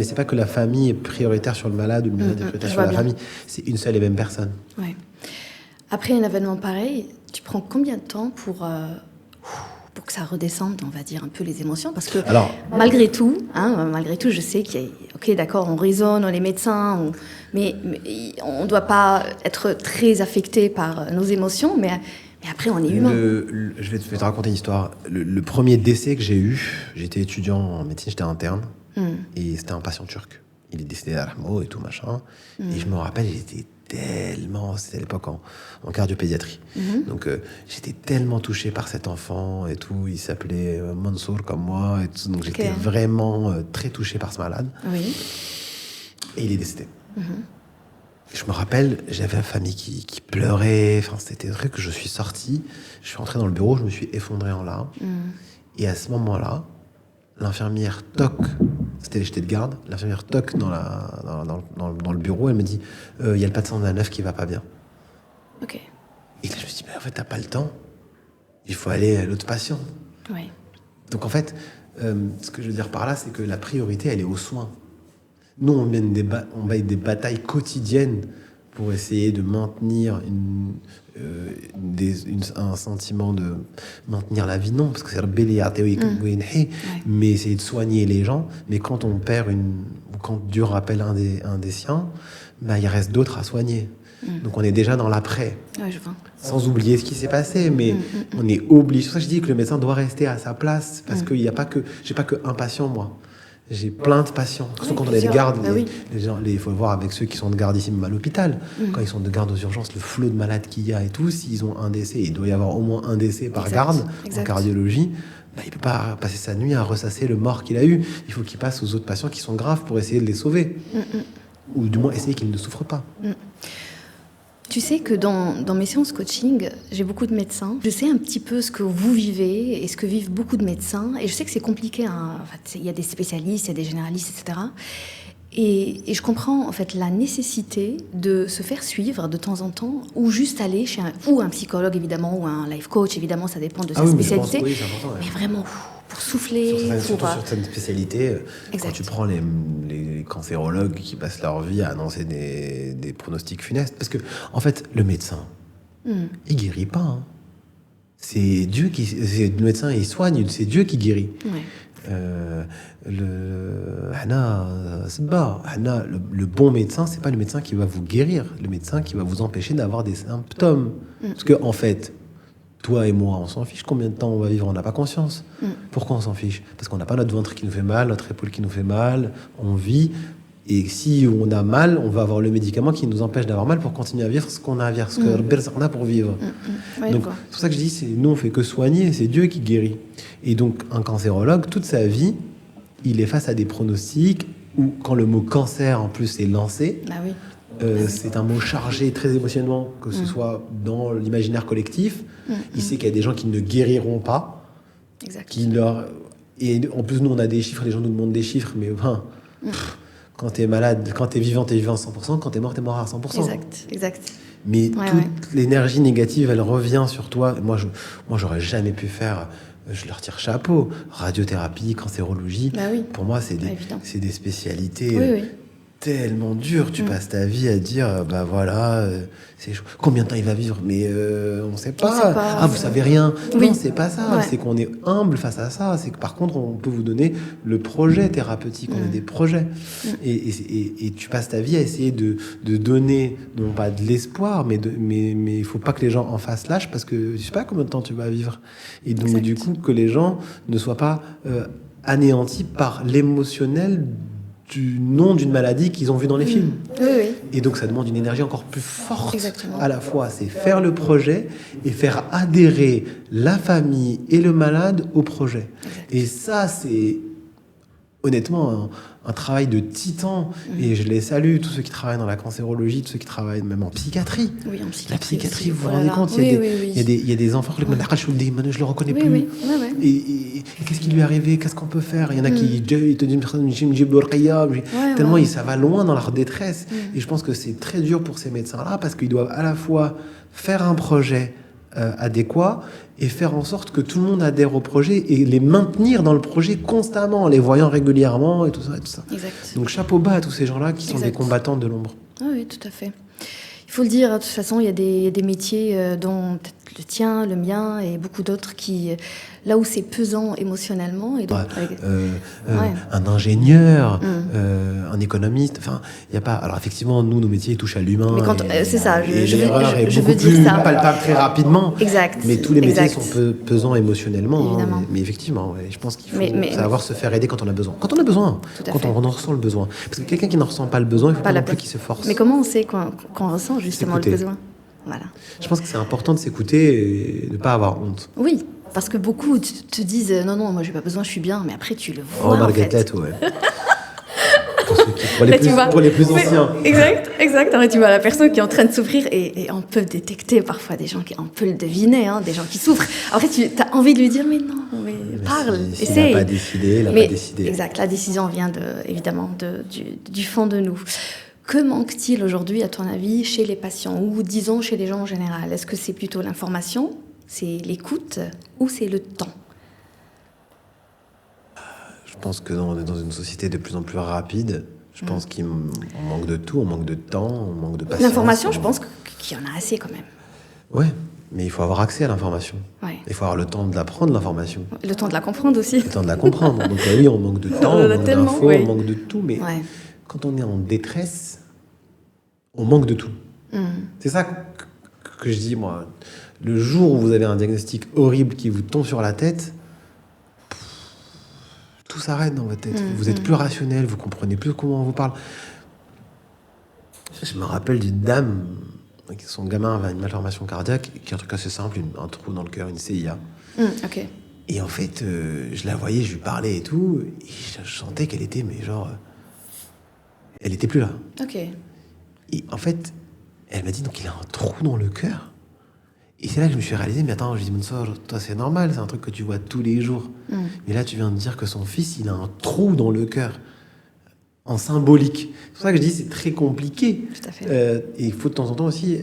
c'est pas que la famille est prioritaire sur le malade ou le malade est prioritaire sur la famille. C'est une seule et même personne. Ouais. Après un événement pareil, tu prends combien de temps pour que ça redescende, on va dire, un peu les émotions? Parce que malgré tout, je sais qu'il y a... Ok, d'accord, on raisonne, on est médecins, mais on ne doit pas être très affecté par nos émotions, mais après, on est humain. Je vais te raconter une histoire. Le premier décès que j'ai eu, j'étais étudiant en médecine, j'étais interne, et c'était un patient turc. Il est décédé à l'ARMO et tout, machin. Et je me rappelle, j'étais tellement... C'était à l'époque en cardiopédiatrie. Donc, j'étais tellement touché par cet enfant et tout. Il s'appelait Mansour comme moi. Et tout. Donc, j'étais vraiment très touché par ce malade. Oui. Et il est décédé. Je me rappelle, j'avais la famille qui pleurait. Enfin, c'était vrai que je suis sorti. Je suis rentré dans le bureau, je me suis effondré en larmes. Et à ce moment-là, l'infirmière toque. J'étais de garde. L'infirmière toque dans le bureau. Elle me dit il y a le patient de la 9 qui va pas bien. Ok. Et là, je me suis dit en fait, t'as pas le temps. Il faut aller à l'autre patient. Oui. Donc en fait, ce que je veux dire par là, c'est que la priorité, elle est aux soins. Nous, on mène des batailles quotidiennes pour essayer de maintenir un sentiment de maintenir la vie, non, parce que c'est mais essayer de soigner les gens. Mais quand on perd quand Dieu rappelle un des siens, bah, il reste d'autres à soigner. Donc on est déjà dans l'après. Ouais, je vois. Sans oublier ce qui s'est passé, mais on est obligé. C'est pour ça que je dis que le médecin doit rester à sa place, parce qu'il n'y a pas que... J'ai pas que un patient, moi. J'ai plein de patients. Surtout quand on est de garde, les gens, il faut le voir avec ceux qui sont de garde ici, même à l'hôpital. Quand ils sont de garde aux urgences, le flot de malades qu'il y a et tout, s'ils ont un décès, il doit y avoir au moins un décès par garde en cardiologie. Bah, il ne peut pas passer sa nuit à ressasser le mort qu'il a eu. Il faut qu'il passe aux autres patients qui sont graves pour essayer de les sauver. Ou du moins essayer qu'ils ne souffrent pas. Tu sais que dans mes séances coaching, j'ai beaucoup de médecins. Je sais un petit peu ce que vous vivez et ce que vivent beaucoup de médecins. Et je sais que c'est compliqué. En fait, il y a des spécialistes, il y a des généralistes, etc. Et je comprends en fait la nécessité de se faire suivre de temps en temps, ou juste aller chez un psychologue évidemment, ou un life coach, évidemment, ça dépend de sa spécialité. Oui, c'est important, mais vraiment, pour souffler. Surtout sur certaines spécialités, quand tu prends les cancérologues qui passent leur vie à annoncer des pronostics funestes. Parce que, en fait, le médecin, il guérit pas. Hein. C'est Dieu le médecin, il soigne, c'est Dieu qui guérit. Ouais. Le bon médecin, c'est pas le médecin qui va vous guérir, le médecin qui va vous empêcher d'avoir des symptômes. Parce que, en fait, toi et moi, on s'en fiche combien de temps on va vivre, on n'a pas conscience. Pourquoi on s'en fiche? Parce qu'on n'a pas notre ventre qui nous fait mal, notre épaule qui nous fait mal, on vit. Et si on a mal, on va avoir le médicament qui nous empêche d'avoir mal pour continuer à vivre ce qu'on a à vivre, ce qu'on a pour vivre. Ouais, donc, c'est pour ça que je dis, nous, on fait que soigner, c'est Dieu qui guérit. Et donc, un cancérologue, toute sa vie, il est face à des pronostics où, quand le mot cancer, en plus, est lancé, c'est un mot chargé très émotionnellement, que ce soit dans l'imaginaire collectif. Il sait qu'il y a des gens qui ne guériront pas. Exact. Et en plus, nous, on a des chiffres, les gens nous demandent des chiffres, mais quand t'es malade, quand t'es vivant à 100%, quand t'es mort à 100%. Exact. Mais toute l'énergie négative, elle revient sur toi. Moi, j'aurais jamais pu faire... Je leur tire chapeau. Radiothérapie, cancérologie. Pour moi, c'est des spécialités tellement dures. Tu passes ta vie à dire, c'est chaud. Combien de temps il va vivre? Mais on ne sait pas. Ah, vous savez rien. Non, c'est pas ça. C'est qu'on est humble face à ça. C'est que par contre, on peut vous donner le projet thérapeutique. On a des projets. Et tu passes ta vie à essayer de donner, non pas de l'espoir, mais il faut pas que les gens en fassent lâche, parce que je sais pas combien de temps tu vas vivre. Et donc, du coup, que les gens ne soient pas anéantis par l'émotionnel du nom d'une maladie qu'ils ont vu dans les films. Et donc ça demande une énergie encore plus forte. Exactement. À la fois, c'est faire le projet et faire adhérer la famille et le malade au projet. Et ça, c'est honnêtement un travail de titan. Et je les salue, tous ceux qui travaillent dans la cancérologie, tous ceux qui travaillent même en psychiatrie. Oui, en psychiatrie. La psychiatrie, vous vous Voilà. rendez compte, il y a des enfants, je le reconnais plus. Oui. Et qu'est-ce qui lui est arrivé? Qu'est-ce qu'on peut faire? Il y en a qui te disent tellement ça va loin dans leur détresse. Et je pense que c'est très dur pour ces médecins-là parce qu'ils doivent à la fois faire un projet adéquat et faire en sorte que tout le monde adhère au projet et les maintenir dans le projet constamment, en les voyant régulièrement et tout ça. Exact. Donc chapeau bas à tous ces gens-là qui sont des combattants de l'ombre. Ah oui, tout à fait. Il faut le dire, de toute façon, il y a des métiers dont peut-être le tien, le mien et beaucoup d'autres qui, là où c'est pesant émotionnellement. Et donc, un ingénieur, un économiste, enfin, il n'y a pas... Alors effectivement, nous, nos métiers touchent à l'humain. Mais quand, c'est ça, je veux dire ça. Palpable très rapidement. Exact. Mais tous les métiers sont pesants émotionnellement. Évidemment. Mais effectivement, je pense qu'il faut savoir se faire aider quand on a besoin. Quand on a besoin, quand on en ressent le besoin. Parce que quelqu'un qui n'en ressent pas le besoin, il ne faut pas non plus qu'il se force. Mais comment on sait quand on ressent justement le besoin? Voilà. Je pense que c'est important de s'écouter et de ne pas avoir honte. Oui, parce que beaucoup te disent non, moi j'ai pas besoin, je suis bien, mais après tu le vois. Oh, Marguerite, ouais. pour les plus anciens. Exact. Alors, tu vois la personne qui est en train de souffrir et on peut détecter parfois des gens on peut le deviner, des gens qui souffrent. Après, tu as envie de lui dire mais non, mais parle, essaye. Il n'a pas décidé, il n'a pas décidé. Exact, la décision vient évidemment du fond de nous. Que manque-t-il aujourd'hui, à ton avis, chez les patients ou disons chez les gens en général? Est-ce que c'est plutôt l'information, c'est l'écoute ou c'est le temps? Je pense que dans une société de plus en plus rapide, je pense qu'on manque de tout, on manque de temps, on manque de patience. L'information, je pense qu'il y en a assez quand même. Ouais, mais il faut avoir accès à l'information. Ouais. Il faut avoir le temps de l'apprendre, l'information. Le temps de la comprendre aussi. Le temps de la comprendre. Donc oui, on manque de temps, on manque d'infos, on manque de tout, mais quand on est en détresse, on manque de tout. C'est ça que je dis, moi. Le jour où vous avez un diagnostic horrible qui vous tombe sur la tête, tout s'arrête dans votre tête. Vous êtes plus rationnel, vous comprenez plus comment on vous parle. Je me rappelle d'une dame, son gamin avait une malformation cardiaque, qui est un truc assez simple, un trou dans le cœur, une CIA. Ok. Et en fait, je la voyais, je lui parlais et tout, et je sentais qu'elle était, mais genre... Elle était plus là. Ok. Et en fait, elle m'a dit, donc il a un trou dans le cœur. Et c'est là que je me suis réalisé, mais attends, je dis, Mansour, toi c'est normal, c'est un truc que tu vois tous les jours. Mais là, tu viens de dire que son fils, il a un trou dans le cœur, en symbolique. C'est pour ça que je dis, c'est très compliqué. Tout à fait. Et il faut de temps en temps aussi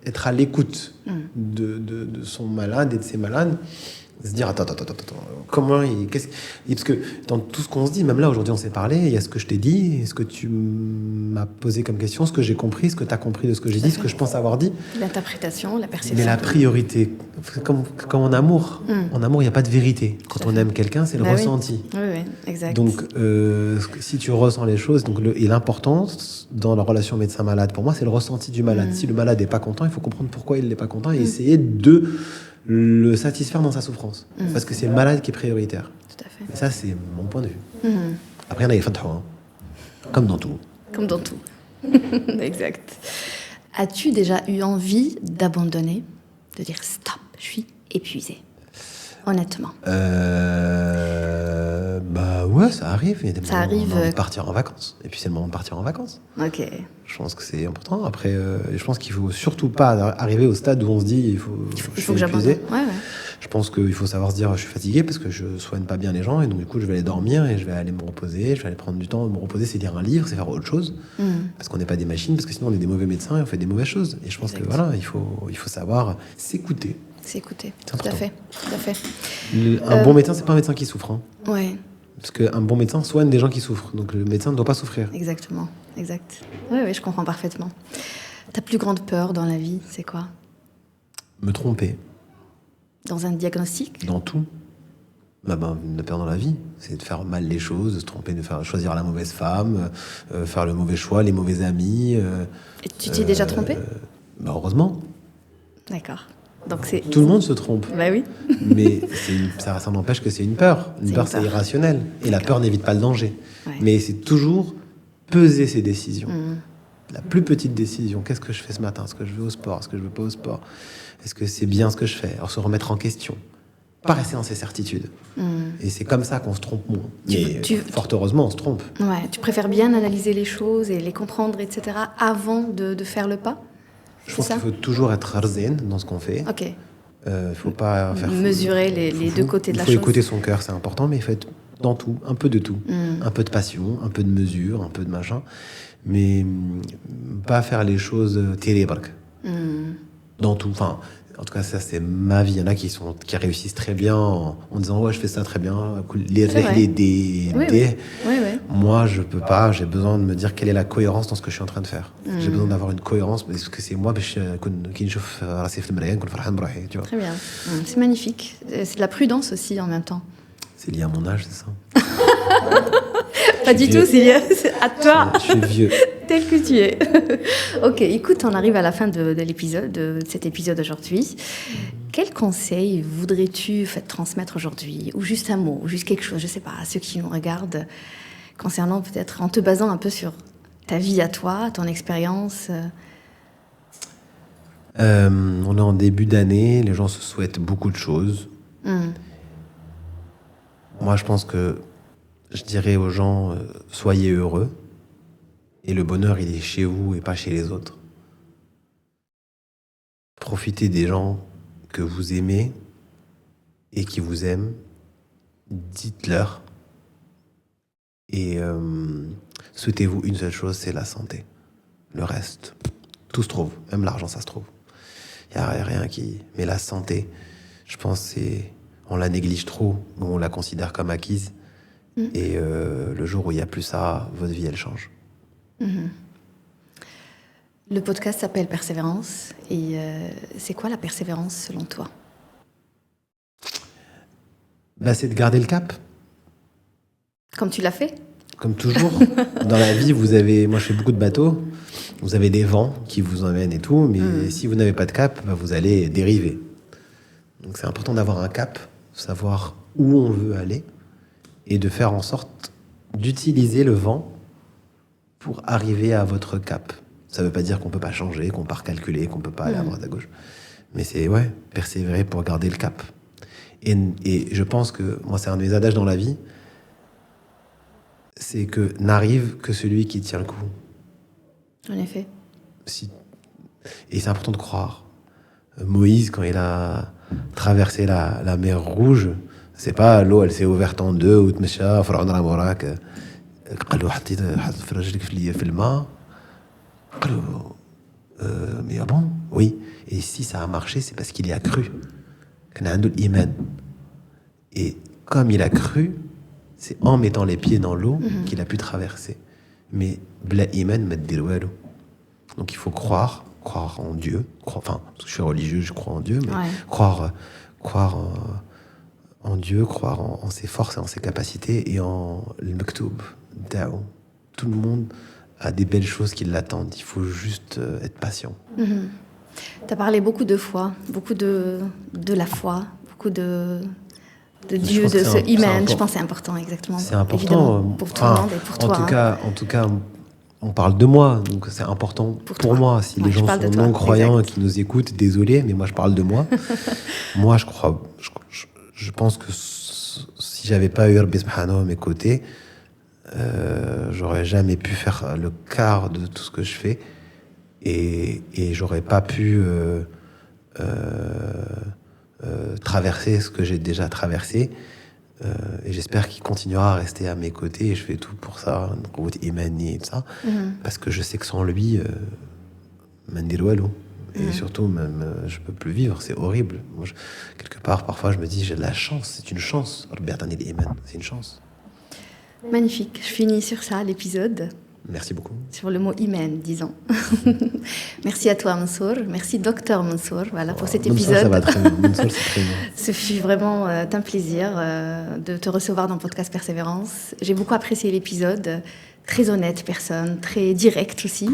être à l'écoute de son malade et de ses malades. Se dire, attends, comment parce que dans tout ce qu'on se dit, même là, aujourd'hui, on s'est parlé, il y a ce que je t'ai dit, ce que tu m'as posé comme question, ce que j'ai compris, ce que tu as compris de ce que j'ai dit, ce que je pense avoir dit. L'interprétation, la perception. Mais la priorité, comme en amour. En amour, il n'y a pas de vérité. Quand on aime quelqu'un, c'est le ressenti. Oui, exact. Donc, si tu ressens les choses, et l'importance dans la relation médecin-malade, pour moi, c'est le ressenti du malade. Si le malade n'est pas content, il faut comprendre pourquoi il n'est pas content et essayer de le satisfaire dans sa souffrance. Parce que c'est le malade qui est prioritaire. Tout à fait. Et ça, c'est mon point de vue. Après, il y en a des fins de fois, comme dans tout. Comme dans tout. Exact. As-tu déjà eu envie d'abandonner, de dire stop, je suis épuisée? Honnêtement. Bah ouais, ça arrive. Il y a des ça moments où arrive. on a envie de partir en vacances. Et puis c'est le moment de partir en vacances. Ok. Je pense que c'est important. Après, je pense qu'il faut surtout pas arriver au stade où on se dit il faut que j'abandonne. Ouais. Je pense qu'il faut savoir se dire je suis fatigué parce que je soigne pas bien les gens et donc du coup je vais aller dormir et je vais aller me reposer. Je vais aller prendre du temps. Me reposer, c'est lire un livre, c'est faire autre chose. Parce qu'on n'est pas des machines, parce que sinon on est des mauvais médecins et on fait des mauvaises choses. Et je pense que voilà, il faut savoir s'écouter. S'écouter. Tout à fait. Un bon médecin, c'est pas un médecin qui souffre. Ouais. Parce qu'un bon médecin soigne des gens qui souffrent. Donc le médecin ne doit pas souffrir. Exactement. Exact. Oui, je comprends parfaitement. Ta plus grande peur dans la vie, c'est quoi? Me tromper. Dans un diagnostic? Dans tout. La peur dans la vie, c'est de faire mal les choses, de se tromper, de choisir la mauvaise femme, faire le mauvais choix, les mauvais amis. Et tu t'es déjà trompé? Heureusement. D'accord. Donc tout le monde se trompe. Bah oui. Mais ça n'empêche que c'est une peur. Une peur, c'est irrationnel. Et la peur n'évite pas le danger. Ouais. Mais c'est toujours peser ses décisions. La plus petite décision. Qu'est-ce que je fais ce matin? Est-ce que je vais au sport? Est-ce que je ne vais pas au sport? Est-ce que c'est bien ce que je fais? Alors se remettre en question. pas rester dans ses certitudes. Et c'est comme ça qu'on se trompe moins. Mais fort heureusement, on se trompe. Ouais, tu préfères bien analyser les choses et les comprendre, etc., avant de faire le pas? Je pense qu'il faut toujours être zen dans ce qu'on fait. Ok. Faut pas faire mesurer les deux côtés de la chose. Il faut écouter son cœur, c'est important, mais il faut être dans tout, un peu de tout. Un peu de passion, un peu de mesure, un peu de machin. Mais pas faire les choses terribles. Dans tout. Enfin, en tout cas, ça, c'est ma vie. Il y en a qui réussissent très bien en disant « Ouais, je fais ça très bien. » Oui. Moi, je peux pas. J'ai besoin de me dire quelle est la cohérence dans ce que je suis en train de faire. J'ai besoin d'avoir une cohérence parce que c'est moi qui tu vois. Très bien. C'est magnifique. C'est de la prudence aussi en même temps. C'est lié à mon âge, c'est ça? Pas du tout, c'est lié à toi. Je suis vieux. Tel que tu es. Ok, écoute, on arrive à la fin de cet épisode aujourd'hui. Quel conseil voudrais-tu transmettre aujourd'hui? Ou juste un mot, ou juste quelque chose, je sais pas, à ceux qui nous regardent, concernant peut-être, en te basant un peu sur ta vie à toi, ton expérience. On est en début d'année, les gens se souhaitent beaucoup de choses. Moi, je pense que je dirais aux gens, soyez heureux. Et le bonheur, il est chez vous et pas chez les autres. Profitez des gens que vous aimez et qui vous aiment. Dites-leur. Et souhaitez-vous une seule chose, c'est la santé. Le reste, tout se trouve. Même l'argent, ça se trouve. Il n'y a rien qui... Mais la santé, je pense, on la néglige trop. On la considère comme acquise. Et le jour où il n'y a plus ça, votre vie, elle change. Le podcast s'appelle Persévérance. Et c'est quoi la persévérance selon toi? C'est de garder le cap. Comme tu l'as fait? Comme toujours. Dans la vie, moi je fais beaucoup de bateaux. Vous avez des vents qui vous emmènent et tout. Mais si vous n'avez pas de cap, vous allez dériver. Donc c'est important d'avoir un cap, savoir où on veut aller et de faire en sorte d'utiliser le vent pour arriver à votre cap. Ça ne veut pas dire qu'on ne peut pas changer, qu'on ne peut pas calculer, qu'on ne peut pas aller à droite, à gauche. Mais c'est, persévérer pour garder le cap. Et je pense que, moi, c'est un de mes adages dans la vie, c'est que n'arrive que celui qui tient le coup. En effet. Et c'est important de croire. Moïse, quand il a traversé la mer Rouge, c'est pas l'eau, elle s'est ouverte en deux, ou تمشى فرعون راه وراك قال له حط رجلك في الماء قال له mais bon, oui. Et si ça a marché, c'est parce qu'il y a cru. كان عنده الإيمان. Et comme il a cru, c'est en mettant les pieds dans l'eau qu'il a pu traverser. Mais bla iman ma dir walou. Donc il faut croire en Dieu. Parce que je suis religieux, je crois en Dieu, mais croire en Dieu, croire en ses forces et en ses capacités et en le maktoub, da'ou. Tout le monde a des belles choses qui l'attendent. Il faut juste être patient. Tu as parlé beaucoup de foi, beaucoup de la foi, beaucoup de Dieu, de ce iman. Je pense que c'est important, exactement. C'est important pour tout le monde et pour toi. En tout cas, on parle de moi, donc c'est important pour moi. Si les gens sont non-croyants et qui nous écoutent, désolé, mais moi je parle de moi. Moi, je pense que si j'avais pas eu Rabbi Subhanahu à mes côtés, j'aurais jamais pu faire le quart de tout ce que je fais et j'aurais pas pu traverser ce que j'ai déjà traversé. Et j'espère qu'il continuera à rester à mes côtés et je fais tout pour ça, route imani et tout ça, parce que je sais que sans lui, mandir walou. Et surtout, même, je peux plus vivre, c'est horrible. Moi, quelque part, parfois, je me dis, j'ai de la chance, c'est une chance. C'est une chance. Magnifique. Je finis sur ça, l'épisode. Merci beaucoup. Sur le mot iman, disons. Merci à toi, Mansour. Merci, docteur Mansour, pour cet épisode. Ça va très bien. Mansour, c'est très bien. Ce fut vraiment un plaisir de te recevoir dans le podcast Persévérance. J'ai beaucoup apprécié l'épisode. Très honnête personne, très directe aussi,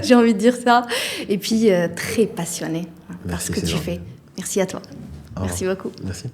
j'ai envie de dire ça. Et puis très passionnée par ce que tu fais. Merci à toi. Merci beaucoup. Merci.